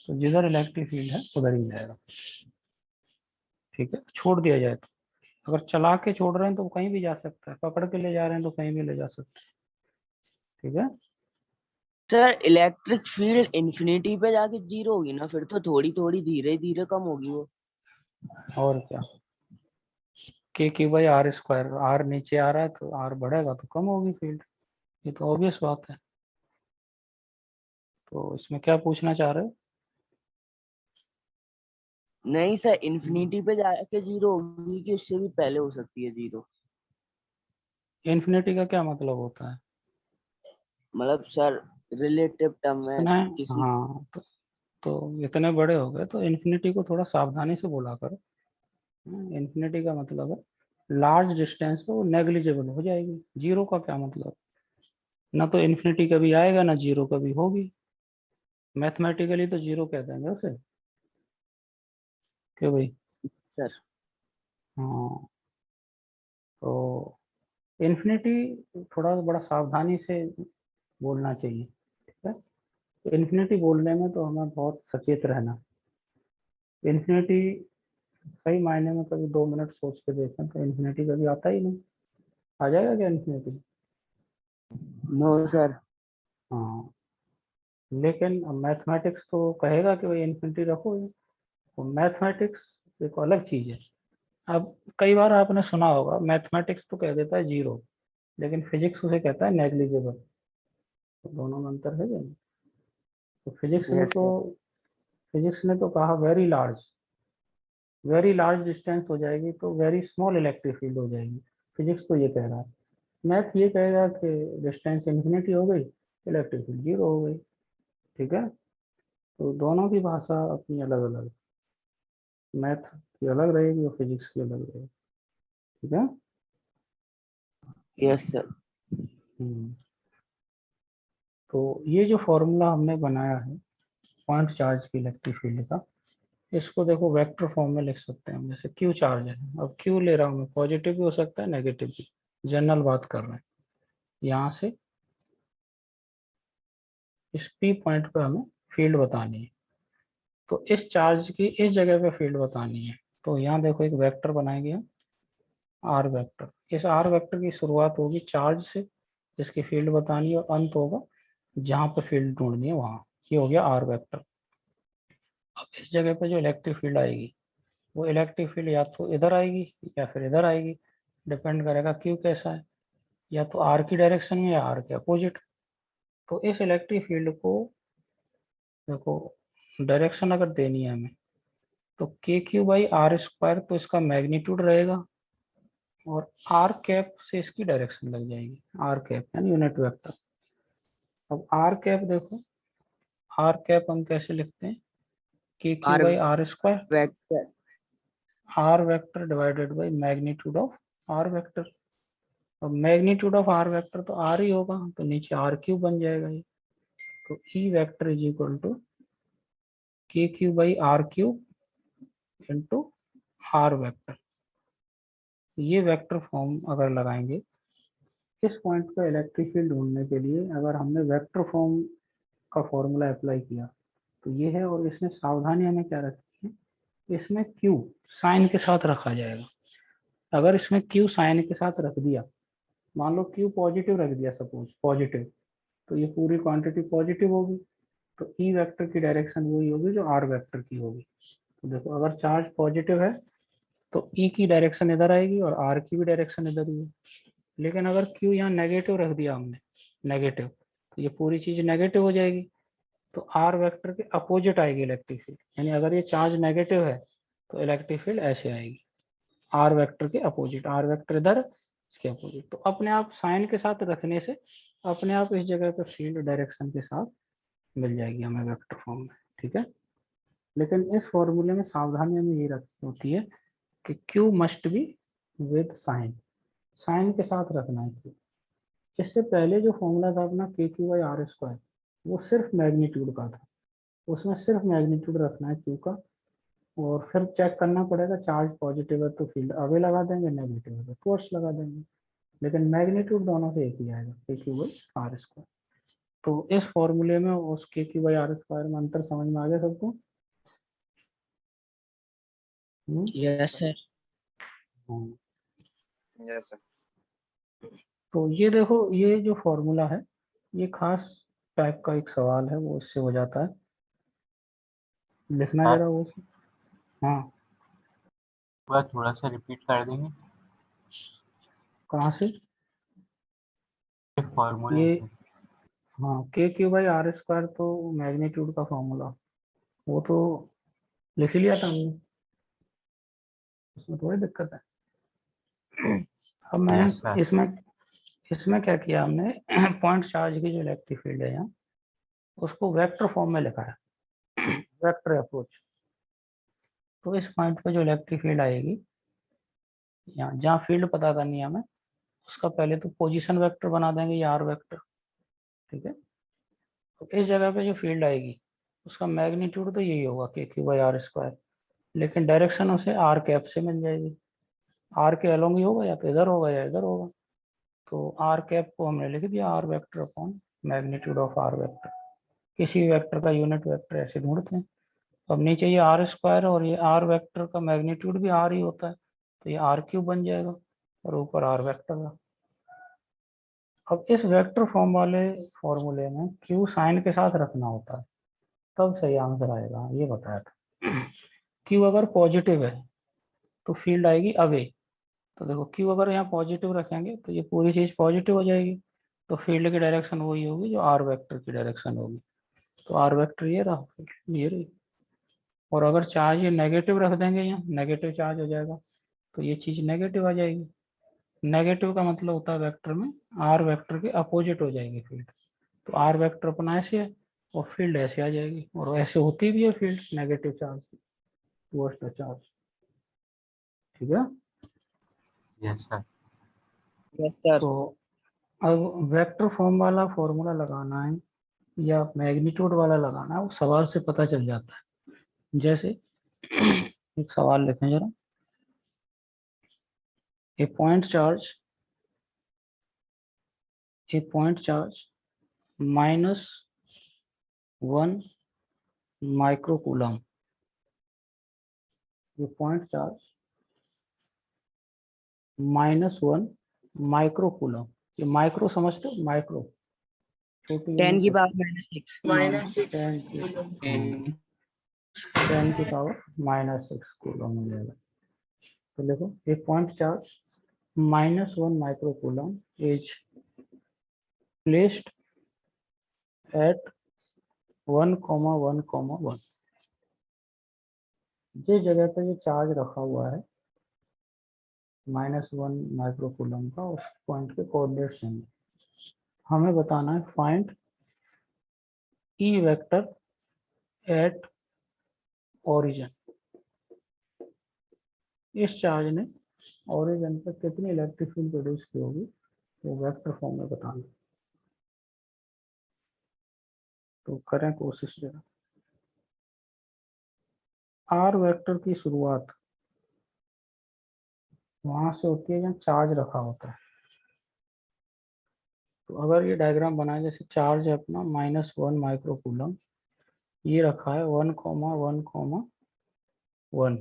तो जिधर इलेक्ट्रिक फील्ड है उधर ही जाएगा। ठीक है, छोड़ दिया जाए तो, अगर चला के छोड़ रहे हैं तो वो कहीं भी जा सकता है, पकड़ के ले जा रहे हैं तो कहीं भी ले जा सकते हैं। ठीक है, सर इलेक्ट्रिक फील्ड इंफिनिटी पे जाके जीरो होगी ना, फिर तो थोड़ी थोड़ी धीरे धीरे कम होगी वो। और क्या, k Q by are square, r नीचे आ रहा है तो आर बढ़ेगा तो कम होगी फील्ड, ये तो ऑब्वियस बात है। तो इसमें क्या पूछना चाह रहे हो? नहीं सर, इंफिनिटी पे जाके जीरो होगी कि उससे भी पहले हो सकती है जीरो? इन्फिनिटी का क्या मतलब होता है? मतलब सर रिलेटिव टर्म में इतना, किसी। हाँ तो इतने बड़े हो गए तो इन्फिनिटी को थोड़ा सावधानी से बोला करो। इन्फिनिटी का मतलब है लार्ज डिस्टेंस पे वो नेग्लिजिबल हो जाएगी, जीरो का क्या मतलब? ना तो इन्फिनिटी कभी आएगा ना जीरो कभी होगी। मैथमेटिकली तो जीरो कह देंगे उसे, क्यों भाई? सर। हाँ, तो इन्फिनिटी थोड़ा बड़ा सावधानी से बोलना चाहिए, ठीक है? इन्फिनिटी बोलने में तो हमें बहुत सचेत रहना। इन्फिनिटी सही मायने में कभी 2 मिनट सोच के देखें तो इन्फिनिटी कभी आता ही नहीं। आ जाएगा क्या इन्फिनिटी? No sir. हाँ, लेकिन मैथमेटिक्स तो कहेगा कि भाई इन्फिनिटी रखो ये। तो मैथमेटिक्स एक अलग चीज है। अब कई बार आपने सुना होगा मैथमेटिक्स तो कह देता है जीरो, लेकिन फिजिक्स उसे कहता है नेग्लिजिबल। तो दोनों में अंतर है क्या? तो यस सर। फिजिक्स ने तो कहा वेरी लार्ज डिस्टेंस हो जाएगी तो वेरी स्मॉल इलेक्ट्रिक फील्ड हो जाएगी। फिजिक्स तो ये कह रहा है। मैथ ये कहेगा कि डिस्टेंस इन्फिनिटी हो गई, इलेक्ट्रिक फील्ड जीरो हो गई। ठीक है, तो दोनों की भाषा अपनी अलग अलग, मैथ की अलग रहेगी और फिजिक्स की अलग रहेगी। ठीक है। Yes sir. हम्म, तो ये जो फॉर्मूला हमने बनाया है पॉइंट चार्ज की इलेक्ट्रिक फील्ड का, इसको देखो वेक्टर फॉर्म में लिख सकते हैं हम। जैसे क्यू चार्ज है, अब क्यू ले रहा हूँ मैं, पॉजिटिव भी हो सकता है नेगेटिव भी, जनरल बात कर रहे हैं। यहाँ से इस पी पॉइंट पे हमें फील्ड बतानी है, तो इस चार्ज की इस जगह पे फील्ड बतानी है। तो यहाँ देखो एक वेक्टर बनाएंगे हम, आर वेक्टर। इस आर वेक्टर की शुरुआत होगी चार्ज से जिसकी फील्ड बतानी है, और अंत होगा जहाँ पे फील्ड ढूंढनी है वहाँ। ये हो गया आर वेक्टर। अब इस जगह पे जो इलेक्ट्रिक फील्ड आएगी, वो इलेक्ट्रिक फील्ड या तो इधर आएगी या फिर इधर आएगी, डिपेंड करेगा क्यू कैसा है, या तो आर की डायरेक्शन में या आर के अपोजिट। तो इस इलेक्ट्रिक फील्ड को देखो, डायरेक्शन अगर देनी है हमें, तो के क्यू बाई आर स्क्वायर तो इसका मैग्नीट्यूड रहेगा, और आर कैप से इसकी डायरेक्शन लग जाएगी, आर कैप यानी यूनिट वेक्टर। अब आर कैप देखो, आर कैप हम कैसे लिखते हैं, K Q R by are square, vector. R vector divided by magnitude of are vector. अब मैग्नीट्यूड ऑफ आर वेक्टर तो आर ही होगा, तो नीचे आर क्यूब बन जाएगा ये। तो E vector is equal to K Q by R cube into R vector. ये वेक्टर फॉर्म अगर लगाएंगे इस पॉइंट पर इलेक्ट्रिक फील्ड ढूंढने के लिए, अगर हमने वेक्टर फॉर्म का फॉर्मूला अप्लाई किया तो ये है। और इसमें सावधानी हमें क्या रखनी है, इसमें क्यू साइन के साथ रखा जाएगा। अगर इसमें क्यू साइन के साथ रख दिया, मान लो क्यू पॉजिटिव रख दिया, सपोज पॉजिटिव, तो ये पूरी क्वांटिटी पॉजिटिव होगी। तो ई वेक्टर की डायरेक्शन वही होगी जो आर वेक्टर की होगी। तो देखो अगर चार्ज पॉजिटिव है तो ई की डायरेक्शन इधर आएगी और आर की भी डायरेक्शन इधर ही है। लेकिन अगर क्यू यहाँ नेगेटिव रख दिया हमने, नेगेटिव, तो ये पूरी चीज नेगेटिव हो जाएगी। तो आर वेक्टर के अपोजिट आएगी इलेक्ट्रिक फील्ड, यानी अगर ये चार्ज नेगेटिव है तो इलेक्ट्रिक फील्ड ऐसे आएगी, आर वेक्टर के अपोजिट। आर वेक्टर इधर, इसके अपोजिट। तो अपने आप साइन के साथ रखने से अपने आप इस जगह पे फील्ड डायरेक्शन के साथ मिल जाएगी हमें वेक्टर फॉर्म में। ठीक है, लेकिन इस फॉर्मूले में सावधानी हमें ये रखनी होती है कि q must be with sign, sign के साथ रखना है क्यू। इससे पहले जो फॉर्मूला था अपना के क्यू बाई आर स्क्वायर, वो सिर्फ मैग्नीट्यूड का था, उसमें सिर्फ मैग्नीट्यूड रखना है क्यू का, और फिर चेक करना पड़ेगा चार्ज पॉजिटिव है तो फील्ड अवे लगा देंगे, नेगेटिव है तो फोर्स लगा देंगे। लेकिन मैग्नीट्यूड दोनों से एक ही आएगा, के क्यू बाई आर स्क्वायर। तो इस फॉर्मूले में उस के क्यू बाई आर स्क्वायर में अंतर समझ में आ गया सबको? Yes sir. Hmm. Yes sir. तो ये देखो, ये जो फॉर्मूला है ये खास टाइप का एक सवाल है, वो इससे हो जाता है। लिखना हाँ। जरा वो। हाँ, वह थोड़ा सा रिपीट कर देंगे कहाँ से? फॉर्मूला ये से। हाँ, के क्यू बाई आर स्क्वायर तो मैग्नीट्यूड का फॉर्मूला, वो तो लिख ही लिया था हमने, उसमें थोड़ी दिक्कत है। अब मैंने यस सर। इसमें इसमें क्या किया हमने, पॉइंट चार्ज की जो इलेक्ट्रिक फील्ड है यहाँ, उसको वेक्टर फॉर्म में लिखा है, वेक्टर अप्रोच। तो इस पॉइंट पे जो इलेक्ट्रिक फील्ड आएगी, यहाँ जहाँ फील्ड पता करनी है हमें, उसका पहले तो पोजीशन वेक्टर बना देंगे, ये आर वेक्टर। ठीक है, तो इस जगह पे जो फील्ड आएगी उसका मैग्नीट्यूड तो यही होगा के क्यू बाई आर स्क्वायर, लेकिन डायरेक्शन उसे आर कैप से मिल जाएगी। आर के अलोंग ही होगा, या तो इधर होगा या इधर होगा। तो आर कैप को हमने लिख दिया r vector upon magnitude of are vector. किसी भी वेक्टर का यूनिट वेक्टर ऐसे ढूंढते हैं। अब नीचे ये आर स्क्वायर और ये आर वेक्टर का मैग्नीट्यूड भी आर ही होता है, तो ये आर क्यूब बन जाएगा और ऊपर आर वेक्टर का। अब इस वेक्टर फॉर्म वाले फॉर्मूले में क्यू साइन के साथ रखना होता है, तब सही आंसर आएगा, ये बताया था। क्यू अगर पॉजिटिव है तो फील्ड आएगी अवे। तो देखो क्यू अगर यहाँ पॉजिटिव रखेंगे तो ये पूरी चीज पॉजिटिव हो जाएगी, तो फील्ड की डायरेक्शन वही होगी जो आर वेक्टर की डायरेक्शन होगी। तो आर वेक्टर ये रहा, ये रही। और अगर चार्ज ये नेगेटिव रख देंगे, यहाँ नेगेटिव चार्ज हो जाएगा, तो ये चीज नेगेटिव आ जाएगी। नेगेटिव का मतलब होता है वेक्टर में आर वेक्टर के अपोजिट हो जाएगी फील्ड। तो आर वेक्टर अपना ऐसे है और फील्ड ऐसे आ जाएगी, और ऐसे होती भी है field negative charge towards the charge. ठीक है। Yes sir. Yes sir. तो अब वेक्टर फॉर्म वाला फॉर्मूला लगाना है या मैग्नीट्यूड वाला लगाना है, वो सवाल से पता चल जाता है। जैसे एक सवाल लिखें जरा, ए पॉइंट चार्ज -1 माइक्रोकूलम। ये पॉइंट चार्ज -1 माइक्रोकूलम, ये माइक्रो समझते हो, माइक्रो छोटी 10 की यूनिट पावर -6। है, 10 की पावर -6 कूलम हो जाएगा। तो देखो a point charge -1 microcoulomb is placed at 1,1,1। जिस जगह पर ये चार्ज रखा हुआ है -1 माइक्रोकूलम का, उस पॉइंट के कोऑर्डिनेट्स हैं। हमें बताना है find E vector at origin. इस चार्ज ने ओरिजिन पर कितनी इलेक्ट्रिक फील्ड प्रोड्यूस की होगी, वो वेक्टर फॉर्म में बताना। तो करें कोशिश जरा। आर वेक्टर की शुरुआत वहां से होती है जहाँ चार्ज रखा होता है। तो अगर ये डायग्राम बनाए, जैसे चार्ज है अपना -1 माइक्रोकूलम, ये रखा है 1,1,1,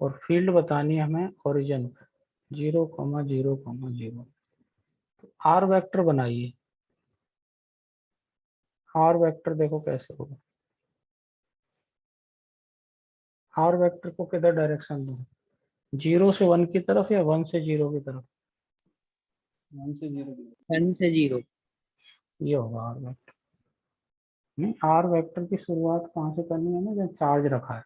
और फील्ड बतानी है हमें ओरिजिन पे 0,0,0। आर वेक्टर बनाइए। आर वेक्टर देखो कैसे होगा। आर वेक्टर को किधर डायरेक्शन दो, 0 से 1 की तरफ या 1 से 0 की तरफ? 1 से 0। 1 से 0। ये होगा आर वेक्टर। नहीं, आर वेक्टर की शुरुआत कहाँ से करनी है ना, जहाँ चार्ज रखा है,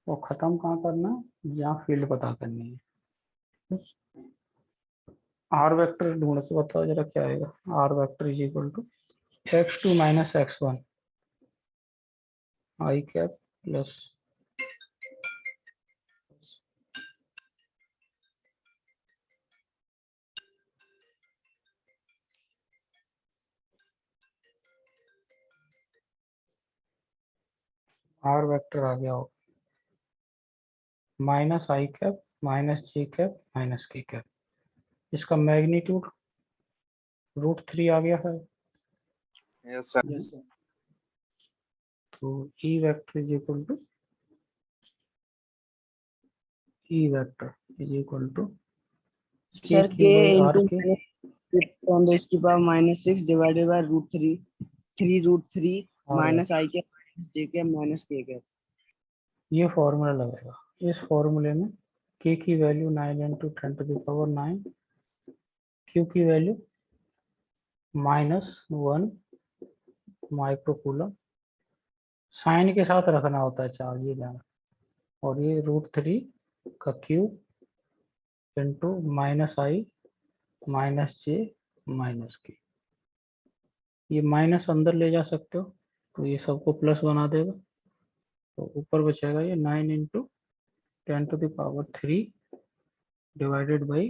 और खत्म कहाँ करना है जहाँ फील्ड पता करनी है। आर वेक्टर ढूंढ के बताओ जरा क्या आएगा। R vector is equal to x2 - x1 I cap plus R vector आ गया हो -i cap -j cap -k cap. इसका मैग्नीट्यूड √3 आ गया है। Yes sir. तो E vector is equal to sir k k q by r into के। on the इसकी power -6 divided by √3 3√3 minus I के minus j के minus k के। ये फॉर्मूला लगेगा। इस फॉर्मूले में k की वैल्यू 9 × 10⁹, q की वैल्यू -1 माइक्रोकूलम। साइन के साथ रखना होता है चार्ज, ये जाना। और ये √3 का cube into -i -j -k। ये माइनस अंदर ले जा सकते हो, तो ये सबको प्लस बना देगा। तो ऊपर बचेगा ये 9 × 10⁻³ divided by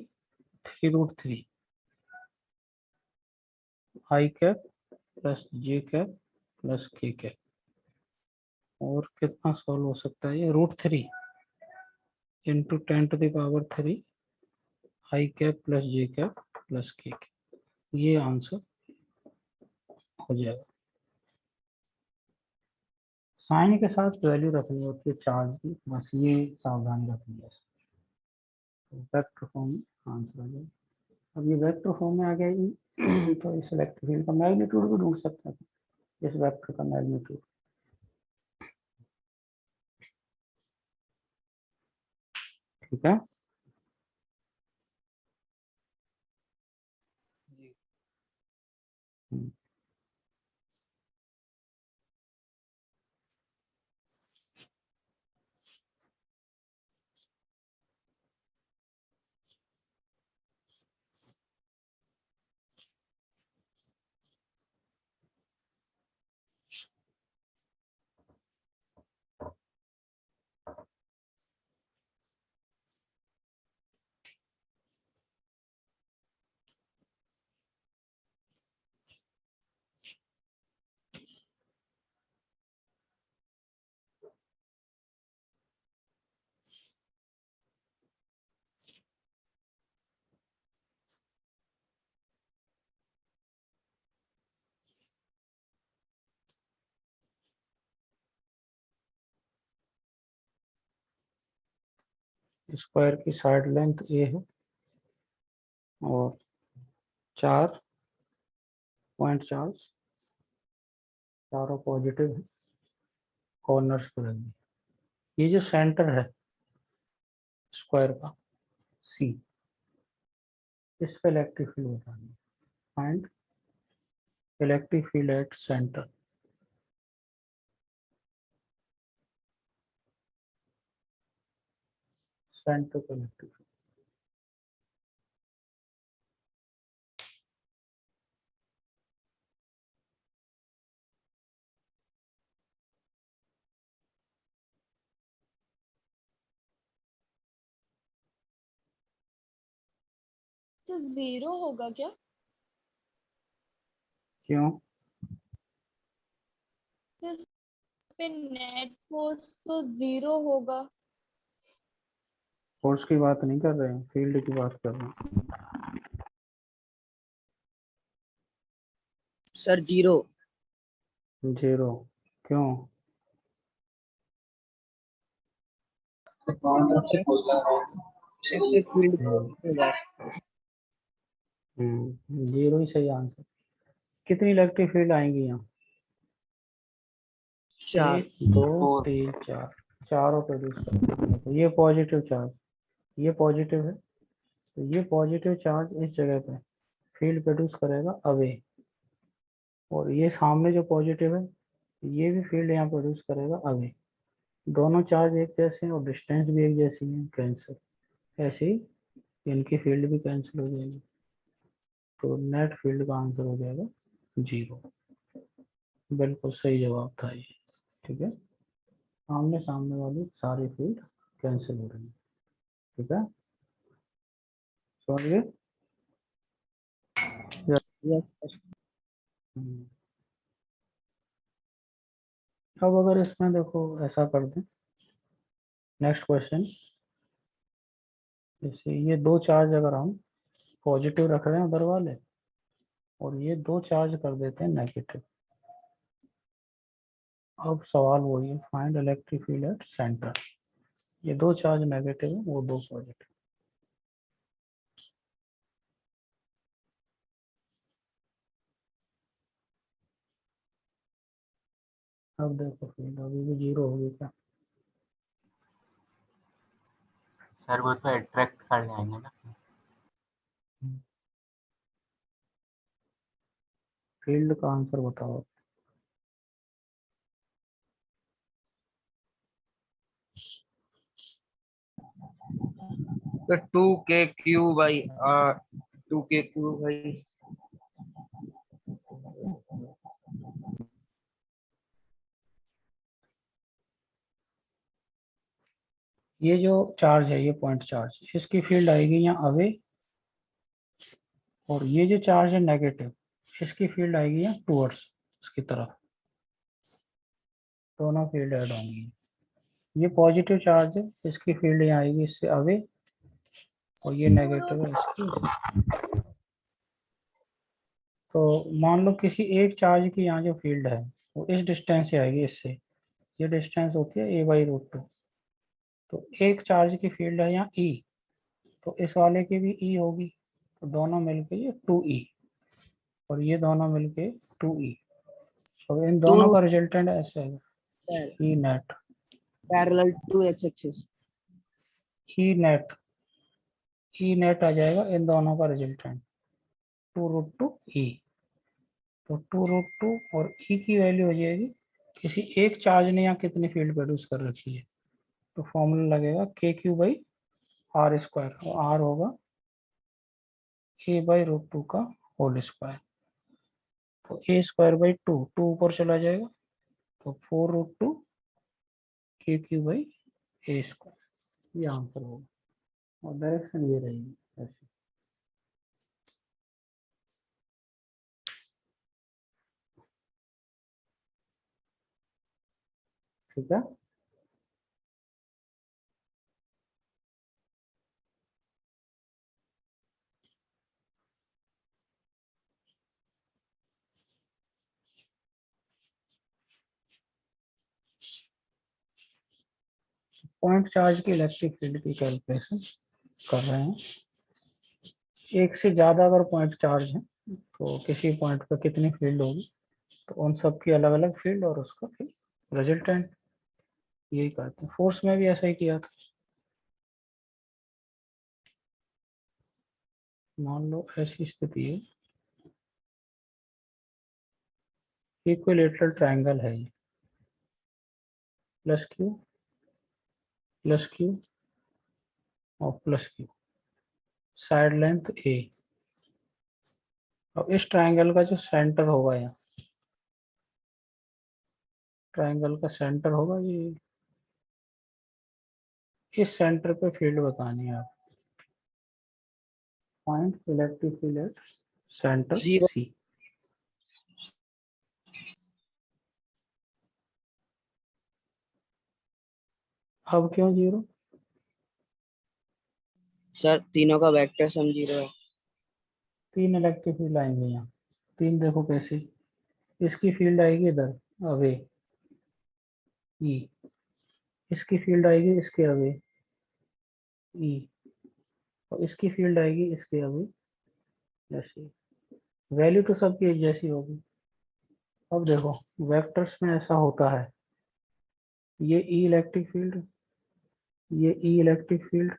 3√3 I cap plus J cap plus के कैप। और कितना सॉल्व हो सकता है ये, √3 इंटू 10⁻³ आई कैप प्लस जे कैप प्लस के कैप, ये आंसर हो जाएगा। साइन के साथ वैल्यू रखनी होती है चार्ज की, बस ये सावधानी रखनी है। वेक्टर फॉर्म में आंसर आ जाएगा। अब ये वेक्टर फॉर्म में आ गया ये तो इस इलेक्ट्रिक फील्ड का मैग्नीट्यूड भी ढूंढ सकते हैं, इस वेक्टर का मैग्नीट्यूड। ठीक है, स्क्वायर की साइड लेंथ ए है और 4 पॉइंट चार्ज, चारों पॉजिटिव है, कॉर्नर्स पर है। ये जो सेंटर है स्क्वायर का सी, इस पे इलेक्ट्रिक फील्ड बतानी है। Find electric field at centre. Centre पे इलेक्ट्रिक फील्ड, तो 0 होगा क्या? क्यों? तो इस पे नेट फोर्स तो 0 होगा। फोर्स की बात नहीं कर रहे हैं, फील्ड की बात कर रहे हैं। सर 0। 0 क्यों? इलेक्ट्रिक फील्ड जीरो ही सही आंसर। कितनी इलेक्ट्रिक फील्ड आएंगी यहाँ? 4। 1 2 3 4, चारों प्रोड्यूस करते हैं। तो ये पॉजिटिव चार्ज, ये पॉजिटिव है, तो ये पॉजिटिव चार्ज इस जगह पे फील्ड प्रोड्यूस करेगा अवे, और ये सामने जो पॉजिटिव है ये भी फील्ड यहाँ प्रोड्यूस करेगा अवे। दोनों चार्ज एक जैसे हैं और डिस्टेंस भी एक जैसी है, कैंसिल। ऐसे ही इनकी फील्ड भी कैंसिल हो जाएगी, तो नेट फील्ड का आंसर हो जाएगा 0। बिल्कुल सही जवाब था ये। ठीक है, आमने सामने वाली सारी फील्ड कैंसिल हो रही है। ठीक है, समझ गए? यस। हम्म। अब अगर इसमें देखो ऐसा कर दें, नेक्स्ट क्वेश्चन, जैसे ये दो चार्ज अगर हम पॉजिटिव रख रहे हैं उधर वाले, और ये दो चार्ज कर देते हैं नेगेटिव। अब सवाल वही है, find electric field at centre. ये दो चार्ज नेगेटिव है, वो दो पॉजिटिव। अब देखो फील्ड अभी भी 0 होगी क्या? सर वो तो अट्रैक्ट कर जाएंगे ना। फील्ड का आंसर बताओ। तो 2KQ/R, 2KQ भाई। ये जो चार्ज है, ये पॉइंट चार्ज, इसकी फील्ड आएगी यहाँ अवे, और ये जो चार्ज है नेगेटिव, इसकी फील्ड आएगी यहाँ टूवर्ड्स उसकी तरफ, दोनों फील्ड ऐड होंगी। ये पॉजिटिव चार्ज है, इसकी फील्ड यहाँ आएगी इससे अवे, और ये नेगेटिव है इसकी। तो मान लो किसी एक चार्ज की यहाँ जो फील्ड है वो इस डिस्टेंस से आएगी इससे, ये डिस्टेंस होती है a/√2। तो एक चार्ज की फील्ड है यहाँ E, तो इस वाले की भी E होगी, तो दोनों मिलके ये 2E, और ये दोनों मिलके 2E। तो इन दोनों का रिजल्टेंट ऐसे है E net, parallel to X axis. E net, E net आ जाएगा इन दोनों का रिजल्टेंट 2√2E। तो 2√2 और E की वैल्यू हो जाएगी, किसी एक चार्ज ने यहाँ कितनी फील्ड प्रोड्यूस कर रखी है, तो फॉर्मूला लगेगा KQ/R², और R होगा A/√2 का होल स्क्वायर। तो A²/2, 2 ऊपर चला जाएगा, तो 4√2 KQ/A², ये आंसर होगा, और डायरेक्शन ये रहेगी ऐसे। ठीक है, पॉइंट चार्ज की इलेक्ट्रिक फील्ड की कैलकुलेशन कर रहे हैं। एक से ज्यादा अगर पॉइंट चार्ज है तो किसी पॉइंट पर कितनी फील्ड होगी, तो उन सब की अलग अलग फील्ड और उसका फिर रिजल्टेंट, यही करते हैं। फोर्स में भी ऐसा ही किया था। मान लो ऐसी स्थिति है, इक्विलेटरल ट्रायंगल है ये, +Q +Q और +Q, साइड लेंथ A। अब इस ट्रायंगल का जो सेंटर होगा, यहाँ ट्रायंगल का सेंटर होगा ये, इस सेंटर पे फील्ड बतानी है आप। Point electric field at centre Zero. C। अब क्यों 0? सर तीनों का वेक्टर सम 0 है। 3 इलेक्ट्रिक फील्ड आएंगे यहाँ, 3 देखो कैसे, इसकी फील्ड आएगी इधर अवे E, इसकी फील्ड आएगी इसके अवे E, और इसकी फील्ड आएगी इसके अवे जैसे। वैल्यू तो सबकी एक जैसी होगी। अब देखो वेक्टर्स में ऐसा होता है, ये E इलेक्ट्रिक फील्ड, ये E इलेक्ट्रिक फील्ड,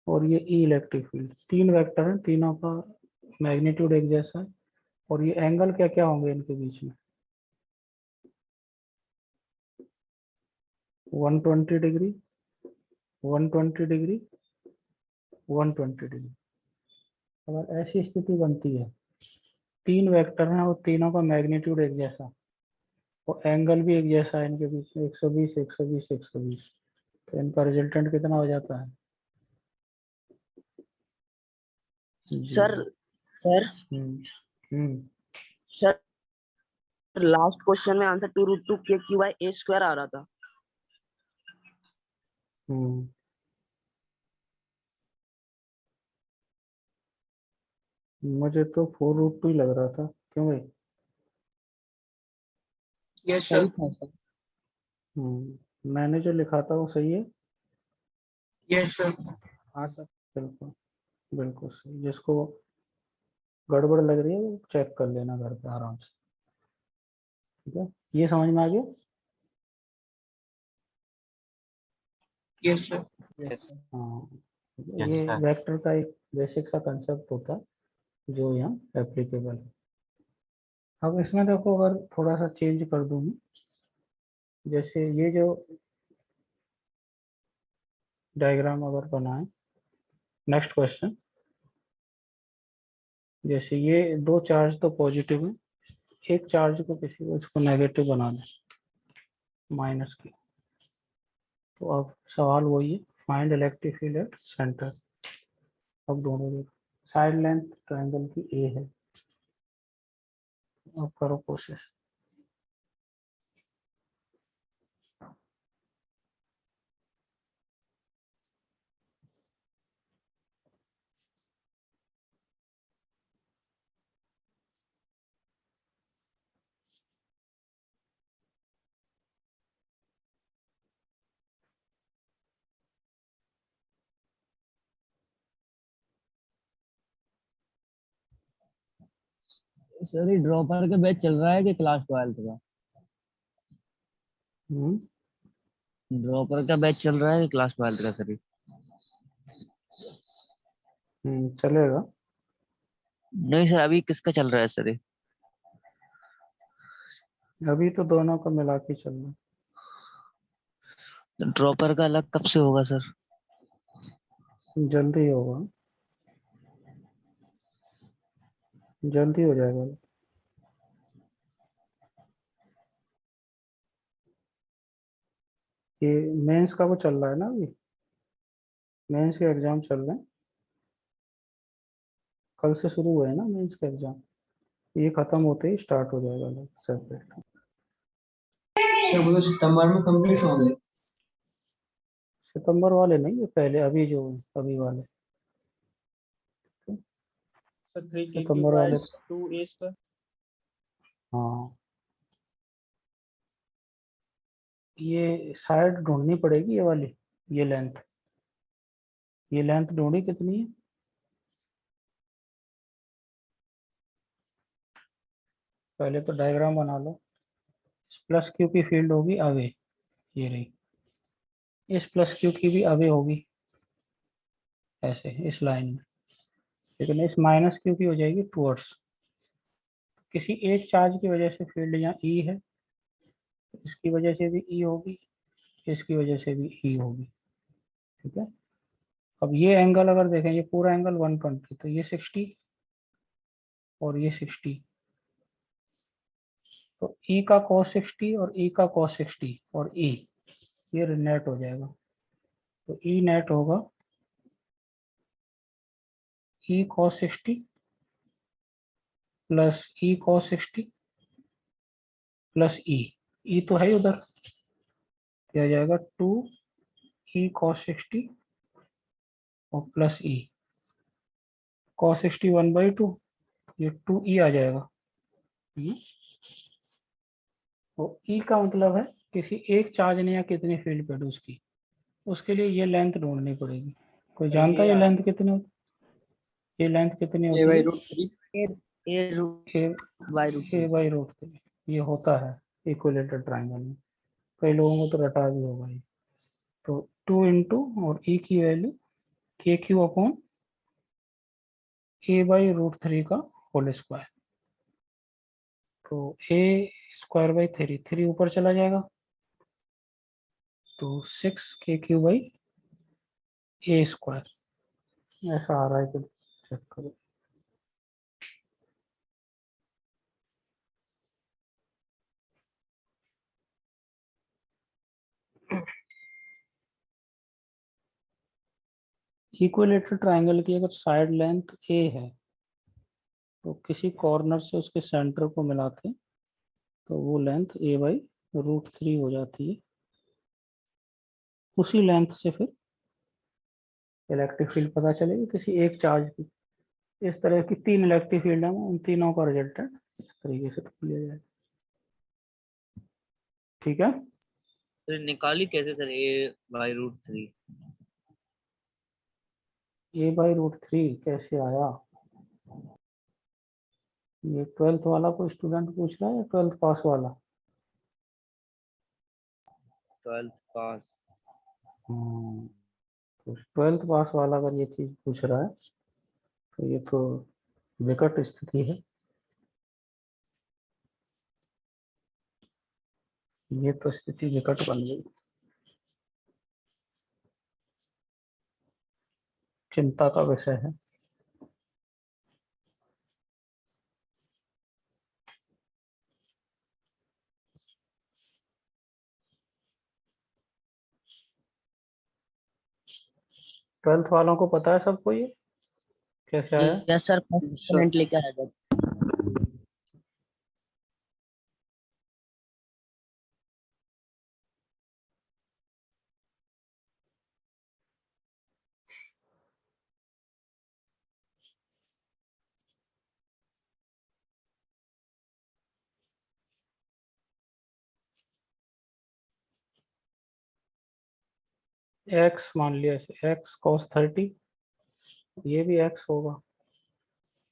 और ये E इलेक्ट्रिक फील्ड, 3 वेक्टर हैं, तीनों का मैग्नीट्यूड एक जैसा है, और ये एंगल क्या क्या होंगे इनके बीच में, 120 डिग्री, 120 डिग्री, 120 डिग्री। अगर ऐसी स्थिति बनती है, 3 वेक्टर हैं और तीनों का मैग्नीट्यूड एक जैसा, और एंगल भी एक जैसा है इनके बीच में, 120 120 120, तो इनका रिजल्टेंट कितना हो जाता है? सर सर हम्म सर लास्ट क्वेश्चन में आंसर 2√2 KQ/A² आ रहा था। हम्म मुझे तो 4√2 ही लग रहा था, क्यों भाई? यस सही सर। था सर। मैंने जो लिखा था वो सही है। Yes sir. हाँ सर। बिल्कुल बिल्कुल सही, जिसको गड़बड़ लग रही है वो चेक कर लेना घर पे आराम से। ठीक है, ये समझ में आ गया? Yes sir. यस हाँ, यस ये सर। वेक्टर का एक बेसिक सा कंसेप्ट होता है जो यहाँ एप्लीकेबल है। अब इसमें देखो, अगर थोड़ा सा चेंज कर दूँ, जैसे ये जो डायग्राम अगर बनाए, नेक्स्ट क्वेश्चन, जैसे ये 2 चार्ज तो पॉजिटिव है, एक चार्ज को किसी को इसको नेगेटिव बना दें, माइनस की। तो अब सवाल वही है, find electric field at centre. अब दोनों देखो, साइड लेंथ ट्रायंगल की A है, अब करो कोशिश। सर ये ड्रॉपर का बैच चल रहा है कि क्लास 12 का? हम्म, ड्रॉपर का बैच चल रहा है कि क्लास 12 का सर? चलेगा। नहीं सर, अभी किसका चल रहा है सर? अभी तो दोनों का मिला के चल रहा ड्रॉपर का अलग कब से होगा सर? है। जल्दी होगा, जल्दी हो जाएगा। ये मेंस का वो चल रहा है ना अभी, मेंस के एग्जाम चल रहे हैं। कल से शुरू हुए हैं ना मेंस के एग्जाम, ये खत्म होते ही स्टार्ट हो जाएगा अलग सेपरेट। सर वो तो सितंबर में कंप्लीट होंगे। सितंबर वाले नहीं, ये पहले अभी जो हैं, अभी वाले सर 3 KQ सितंबर वाले। By 2 A square. हाँ, ये साइड ढूंढनी पड़ेगी, ये वाली, ये लेंथ ढूंढी कितनी है। पहले तो डायग्राम बना लो। प्लस क्यू की फील्ड होगी अवे, ये रही। इस प्लस क्यू की भी अवे होगी ऐसे इस लाइन में, लेकिन इस माइनस क्यू की हो जाएगी टूवर्ड्स। किसी एक चार्ज की वजह से फील्ड यहाँ ई है, इसकी वजह से भी ई होगी, इसकी वजह से भी ई होगी। ठीक है, अब ये एंगल अगर देखें, ये पूरा एंगल 120, तो ये 60 और ये 60, तो ई का cos 60 और ई का cos 60 और ई, ये नेट हो जाएगा। तो ई नेट होगा ई cos 60 प्लस ई cos 60 प्लस ई तो है ही उधर, किया जाएगा 2 ई cos 60 और प्लस ई cos 60 1/2, ये 2 ई आ जाएगा। तो ई का मतलब है किसी एक चार्ज ने या कितनी फील्ड प्रोड्यूस की, उसके लिए ये लेंथ ढूंढनी पड़ेगी। कोई जानता है ये लेंथ कितनी होती, ये लेंथ कितनी ए होती बाई है। Root 3। A root A by root A by root 3 ये होता है इक्विलेटरल ट्रायंगल में, कई लोगों को तो रटा भी होगा ये। तो 2 इंटू और ई की value k q upon A by root 3 का होल स्क्वायर। तो ए स्क्वायर बाई 3 ऊपर चला जाएगा, तो 6 के क्यू बाई ए स्क्वायर ऐसा आ रहा है कि चेक करो। इक्विलेटरल ट्रायंगल की अगर साइड लेंथ ए है, तो किसी कॉर्नर से उसके सेंटर को मिला के, तो वो लेंथ ए बाई रूट 3 हो जाती है। उसी लेंथ से फिर इलेक्ट्रिक फील्ड पता चलेगी किसी एक चार्ज की। इस तरह की 3 इलेक्ट्रिक फील्ड है, उन तीनों का रिजल्टेंट इस तरीके से लिया जाएगा। ठीक है, सर निकाली कैसे sir A/√3? A by root 3 कैसे आया, ये 12th वाला कोई स्टूडेंट पूछ रहा है या 12th पास वाला। 12th पास। तो 12th पास वाला अगर ये चीज पूछ रहा है, तो ये तो विकट स्थिति है, ये तो स्थिति विकट बन गई, चिंता का विषय है। ट्वेल्थ वालों को पता है सबको ये कैसे आया। यस सर, कमेंट लेकर आ जाओ। एक्स मान लिया एक्स कॉस 30, ये भी एक्स होगा,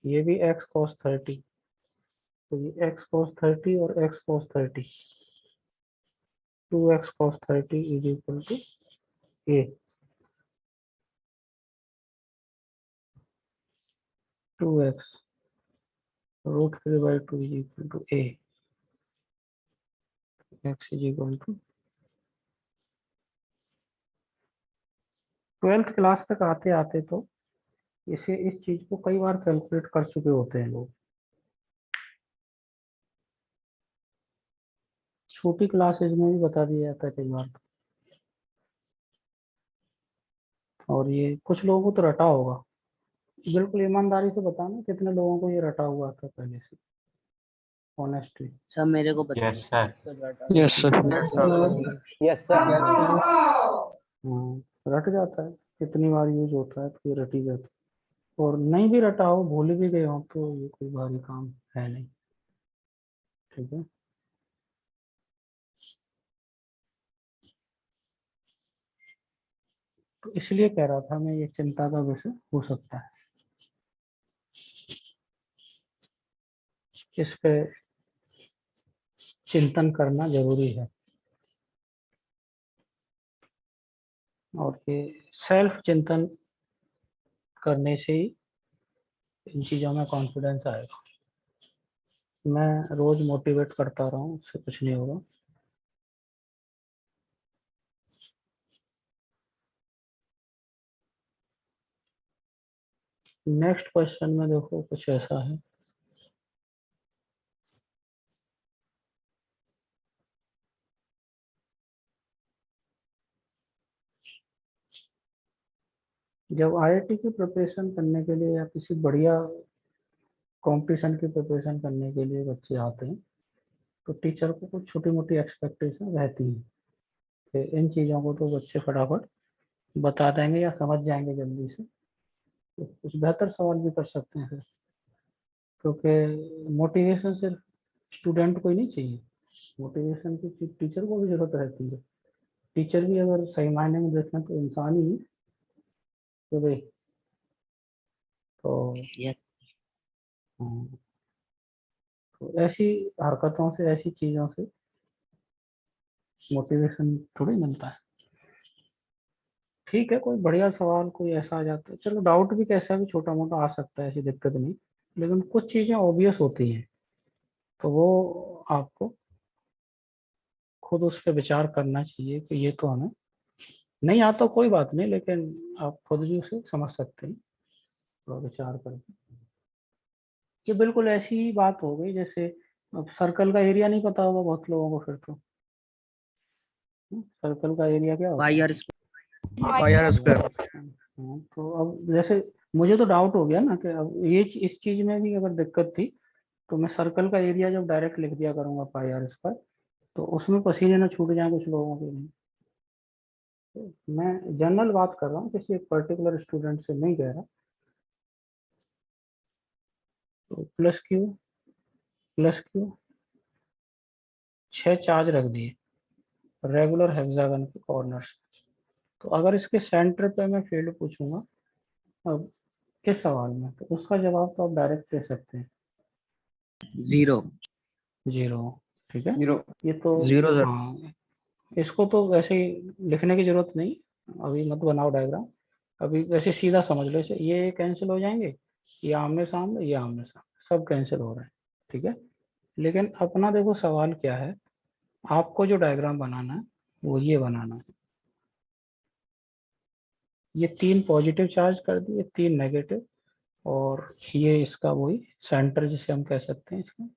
ये भी एक्स कॉस 30, तो ये एक्स कॉस 30 और x cos 30, 2x cos 30 is equal to A, 2x √3/2 is equal to A, x is equal to 12th class तक आते आते तो इस चीज को कई बार कैलकुलेट कर चुके होते हैं लोग। छोटी क्लासेज में भी बता दिया जाता है कई बार। और ये कुछ लोगों को तो रटा होगा, बिल्कुल ईमानदारी से बताना कितने लोगों को ये रटा हुआ था पहले से, ऑनेस्टली। सब मेरे को पता yes sir. Yes sir. Yes sir. रट जाता है, कितनी बार यूज होता है तो ये रट ही जाता है। और नहीं भी रटा हो, भूल भी गए हो, तो ये कोई भारी काम है नहीं। ठीक है, तो इसलिए कह रहा था मैं, ये चिंता का विषय हो सकता है, इस पे चिंतन करना जरूरी है। और ये सेल्फ चिंतन करने से ही इन चीजों में कॉन्फिडेंस आएगा। मैं रोज मोटिवेट करता रहा हूँ, उससे कुछ नहीं होगा। नेक्स्ट क्वेश्चन में देखो कुछ ऐसा है, जब आईआईटी की प्रिपरेशन करने के लिए या किसी बढ़िया कंपटीशन की प्रिपरेशन करने के लिए बच्चे आते हैं, तो टीचर को कुछ छोटी मोटी एक्सपेक्टेशन रहती है कि इन चीज़ों को तो बच्चे फटाफट बता देंगे या समझ जाएंगे जल्दी से, तो कुछ बेहतर सवाल भी कर सकते हैं फिर। क्योंकि मोटिवेशन सिर्फ स्टूडेंट को ही नहीं चाहिए, मोटिवेशन की टीचर को भी जरूरत रहती है। टीचर भी अगर सही मायने में देखें तो इंसान ही है, तो भाई तो Yes. हाँ, तो ऐसी हरकतों से, ऐसी चीज़ों से मोटिवेशन थोड़ी मिलता है। ठीक है, कोई बढ़िया सवाल कोई ऐसा आ जाता है, चलो डाउट भी कैसा भी छोटा मोटा आ सकता है, ऐसी दिक्कत नहीं, लेकिन कुछ चीज़ें ऑब्वियस होती हैं, तो वो आपको खुद उस पर विचार करना चाहिए कि ये तो हमें नहीं आता, कोई बात नहीं, लेकिन आप खुद भी उसे समझ सकते हैं थोड़ा विचार करके। ये बिल्कुल ऐसी ही बात हो गई जैसे, अब सर्कल का एरिया नहीं पता होगा बहुत लोगों को, फिर तो सर्कल का एरिया क्या होता है? Pi r square. हाँ, तो अब जैसे मुझे तो डाउट हो गया ना कि अब ये इस चीज में भी अगर दिक्कत थी, तो मैं सर्कल का एरिया जब डायरेक्ट लिख दिया करूंगा पाई आर स्क्वायर, तो उसमें पसीने ना छूट जाए कुछ लोगों के लिए। तो मैं जनरल बात कर रहा हूँ, किसी एक पर्टिकुलर स्टूडेंट से नहीं कह रहा। तो प्लस क्यू 6 चार्ज रख दिए रेगुलर हेक्सागन के कॉर्नर्स। तो अगर इसके सेंटर पे मैं फील्ड पूछूंगा अब किस सवाल में, तो उसका जवाब तो आप डायरेक्ट दे सकते हैं, 0. 0। ठीक है, 0. ये तो 0 सर. हाँ, इसको तो वैसे ही लिखने की जरूरत नहीं, अभी मत बनाओ डायग्राम, अभी वैसे सीधा समझ लो इसे, ये कैंसिल हो जाएंगे, ये आमने सामने, ये आमने सामने, सब कैंसिल हो रहे हैं। ठीक है, लेकिन अपना देखो सवाल क्या है, आपको जो डायग्राम बनाना है वो ये बनाना है। ये 3 पॉजिटिव चार्ज कर दिए, 3 नेगेटिव, और ये इसका वही सेंटर जिसे हम कह सकते हैं इसका,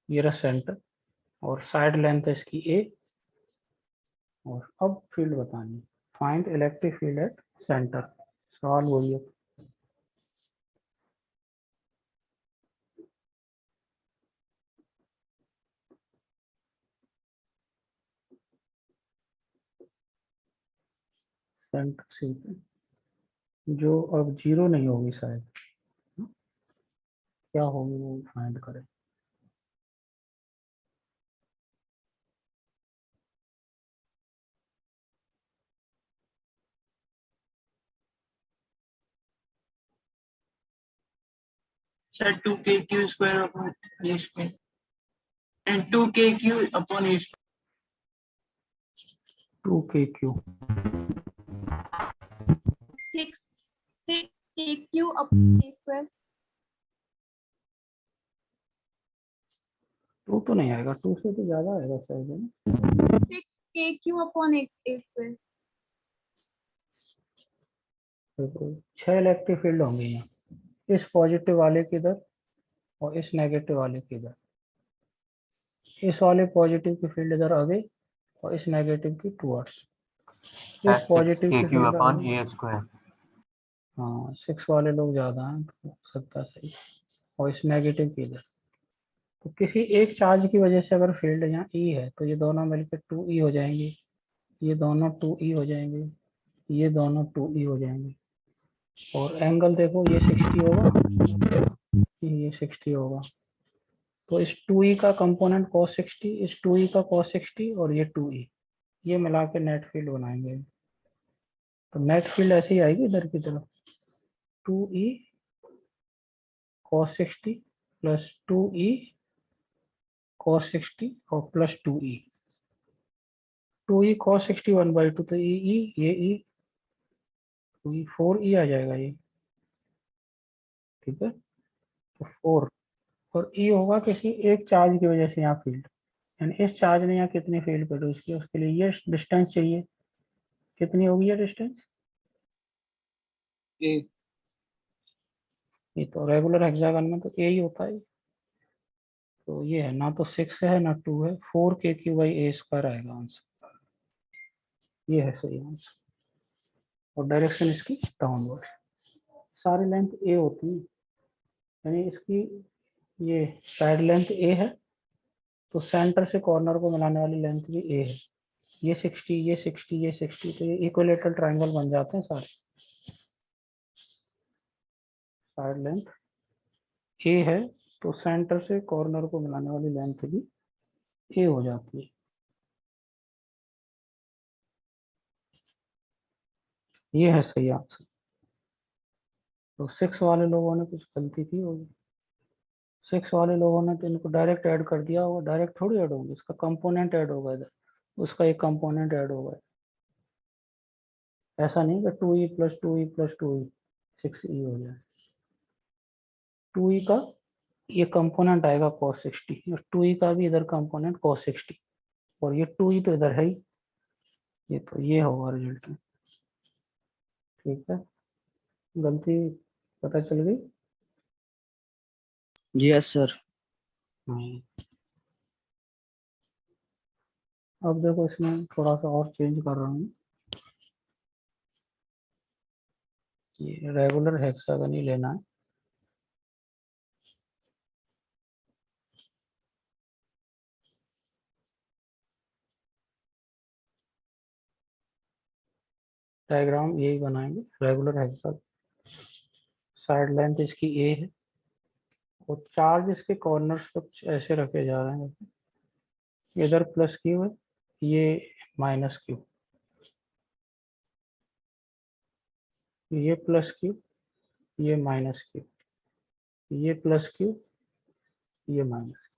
ये रहा सेंटर, और साइड लेंथ है इसकी ए। और अब फील्ड बतानी, find electric field at centre, सवाल वही है। सेंटर सी पे, जो अब 0 नहीं होगी शायद, क्या होगी वो फाइंड करें। Sir 2kq square upon a square and 2kq upon a square. 2kq 6 upon a square. 2 तो नहीं आएगा, 2 से तो ज्यादा आएगा शायद, है ना? 6 upon a square. देखो 6 इलेक्ट्रिक फील्ड होंगे यहाँ, इस पॉजिटिव वाले की इधर और इस नेगेटिव वाले की इधर। इस वाले पॉजिटिव की फील्ड इधर अवे और इस नेगेटिव की टुवर्ड्स। इस पॉजिटिव की kq field upon away, a square. हाँ 6 वाले लोग ज्यादा हैं तो हो सकता है सही, और इस नेगेटिव की इधर। तो किसी एक चार्ज की वजह से अगर फील्ड यहाँ ई है तो ये दोनों मिलकर 2e हो जाएंगे, ये दोनों 2e हो जाएंगे, ये दोनों 2e हो जाएंगे। और एंगल देखो, ये 60 होगा, ये 60 होगा। तो इस 2e का कंपोनेंट cos 60, इस 2e का cos 60 और ये 2e, ये मिला के नेट फील्ड बनाएंगे। तो नेट फील्ड ऐसे ही आएगी इधर की तरफ, 2e cos 60 plus 2e cos 60 और प्लस 2e। 2e cos 60 1/2, तो ये e 4e आ जाएगा ये, ठीक है। तो 4 और e होगा किसी एक चार्ज की वजह से यहाँ फील्ड, यानी इस चार्ज ने यहाँ कितनी फील्ड प्रोड्यूस की, उसके लिए ये डिस्टेंस चाहिए। कितनी होगी ये डिस्टेंस? ए ये तो रेगुलर हेक्सागन में तो ए ही होता है। तो ये है ना, तो 6 है ना 2 है, 4kq/a² आएगा आंसर। ये है सही आंसर। और डायरेक्शन इसकी डाउनवर्ड। सारी लेंथ ए होती है, यानी इसकी ये साइड लेंथ ए है, तो सेंटर से कॉर्नर को मिलाने वाली लेंथ भी ए है। ये 60, ये 60, ये 60, तो ये इक्विलेटरल ट्रायंगल बन जाते हैं सारे। साइड लेंथ ए है तो सेंटर से कॉर्नर को मिलाने वाली लेंथ भी ए हो जाती है। ये है सही आंसर। तो 6 वाले लोगों ने कुछ गलती की होगी, 6 वाले लोगों ने तो इनको डायरेक्ट ऐड कर दिया होगा, डायरेक्ट थोड़ी ऐड होगी, इसका कंपोनेंट ऐड होगा इधर, उसका एक कंपोनेंट ऐड होगा। ऐसा नहीं कि 2e plus 2e plus 2e 6e हो जाए। 2e का ये कंपोनेंट आएगा cos 60 और 2e का भी इधर कंपोनेंट cos 60, और ये 2e तो इधर है ही, ये तो ये होगा रिजल्ट में, ठीक है। गलती पता चल गई। Yes sir. हाँ। अब देखो इसमें थोड़ा सा और चेंज कर रहा हूँ, ये रेगुलर हेक्सागन ही लेना है। डायग्राम यही बनाएंगे, रेगुलर हेक्सागन, साइड लेंथ इसकी ए है और चार्ज इसके कॉर्नर्स कुछ ऐसे रखे जा रहे हैं, इधर प्लस क्यू है, ये माइनस क्यू, ये प्लस क्यू, ये माइनस क्यू, ये प्लस क्यू, ये minus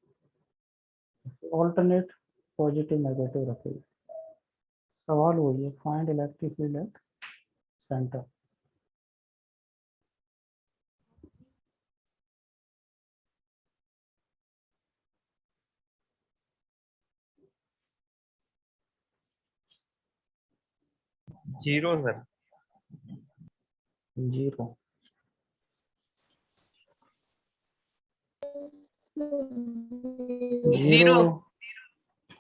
Q, alternate positive negative रखेगा। सवाल वही है, find electric field at centre. Zero sir. 0 0,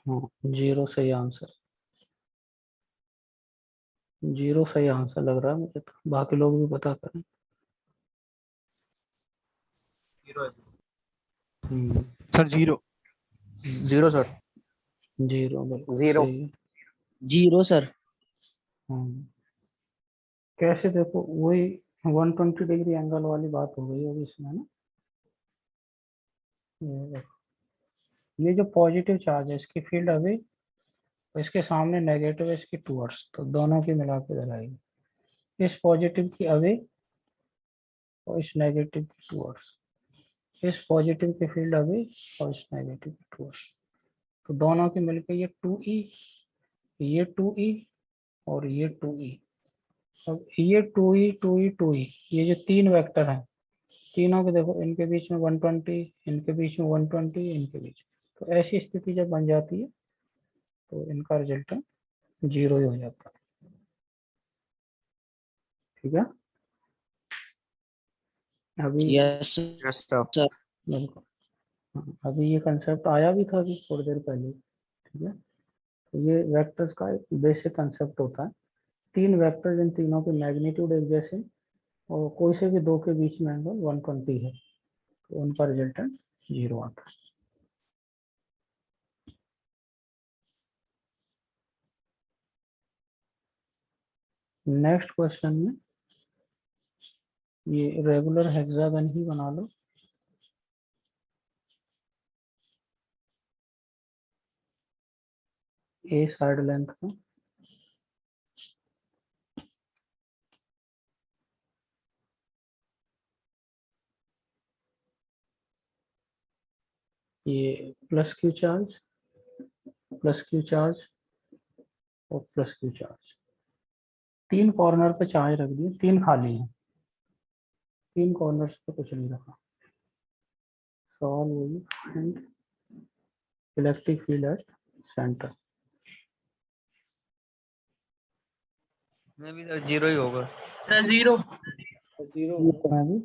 हाँ 0 सही आंसर, 0 सही आंसर लग रहा है मुझे, तो बाकी लोग भी पता करें। Sir zero. Zero sir. 0 बिल्कुल Zero. सही है। Zero sir. हाँ। कैसे देखो, वही 120 डिग्री एंगल वाली बात हो गई होगी इसमें ना। ये देखो, ये जो पॉजिटिव चार्ज है इसकी फील्ड अभी, इसके सामने नेगेटिव है इसकी टूवर्ड्स, तो दोनों की मिला के इधर आएगी। इस पॉजिटिव की अवे और इस नेगेटिव की टूवर्ड्स, इस पॉजिटिव के फील्ड अभी और इस नेगेटिव के टूवर्ड्स, तो दोनों के मिलकर ये 2e, ये 2e और ये 2e। अब ये 2e 2e 2e, ये जो तीन वेक्टर हैं तीनों के देखो, इनके बीच में 120, इनके बीच में 120, इनके बीच, तो ऐसी स्थिति जब बन जाती है तो इनका रिजल्टेंट 0 ही हो जाता है। ठीक है, अभी यस यस सर। बिल्कुल, हाँ, अभी ये कंसेप्ट आया भी था अभी थोड़ी देर पहले। ठीक है, तो ये वेक्टर्स का एक बेसिक कंसेप्ट होता है, तीन वेक्टर्स, इन तीनों की मैग्नीट्यूड एक जैसे और कोई से भी दो के बीच में एंगल 120 है तो उनका रिजल्टेंट 0 आता है। नेक्स्ट क्वेश्चन में ये रेगुलर हेक्सागन ही बना लो। ए साइड लेंथ का, ये प्लस क्यू चार्ज और प्लस क्यू चार्ज, तीन कॉर्नर पे चार्ज रख दिए, तीन खाली हैं, तीन कॉर्नर्स पे कुछ नहीं रखा। सवाल वही, find electric field at centre. में भी 0 ही होगा। सर 0। ये तो मैं भी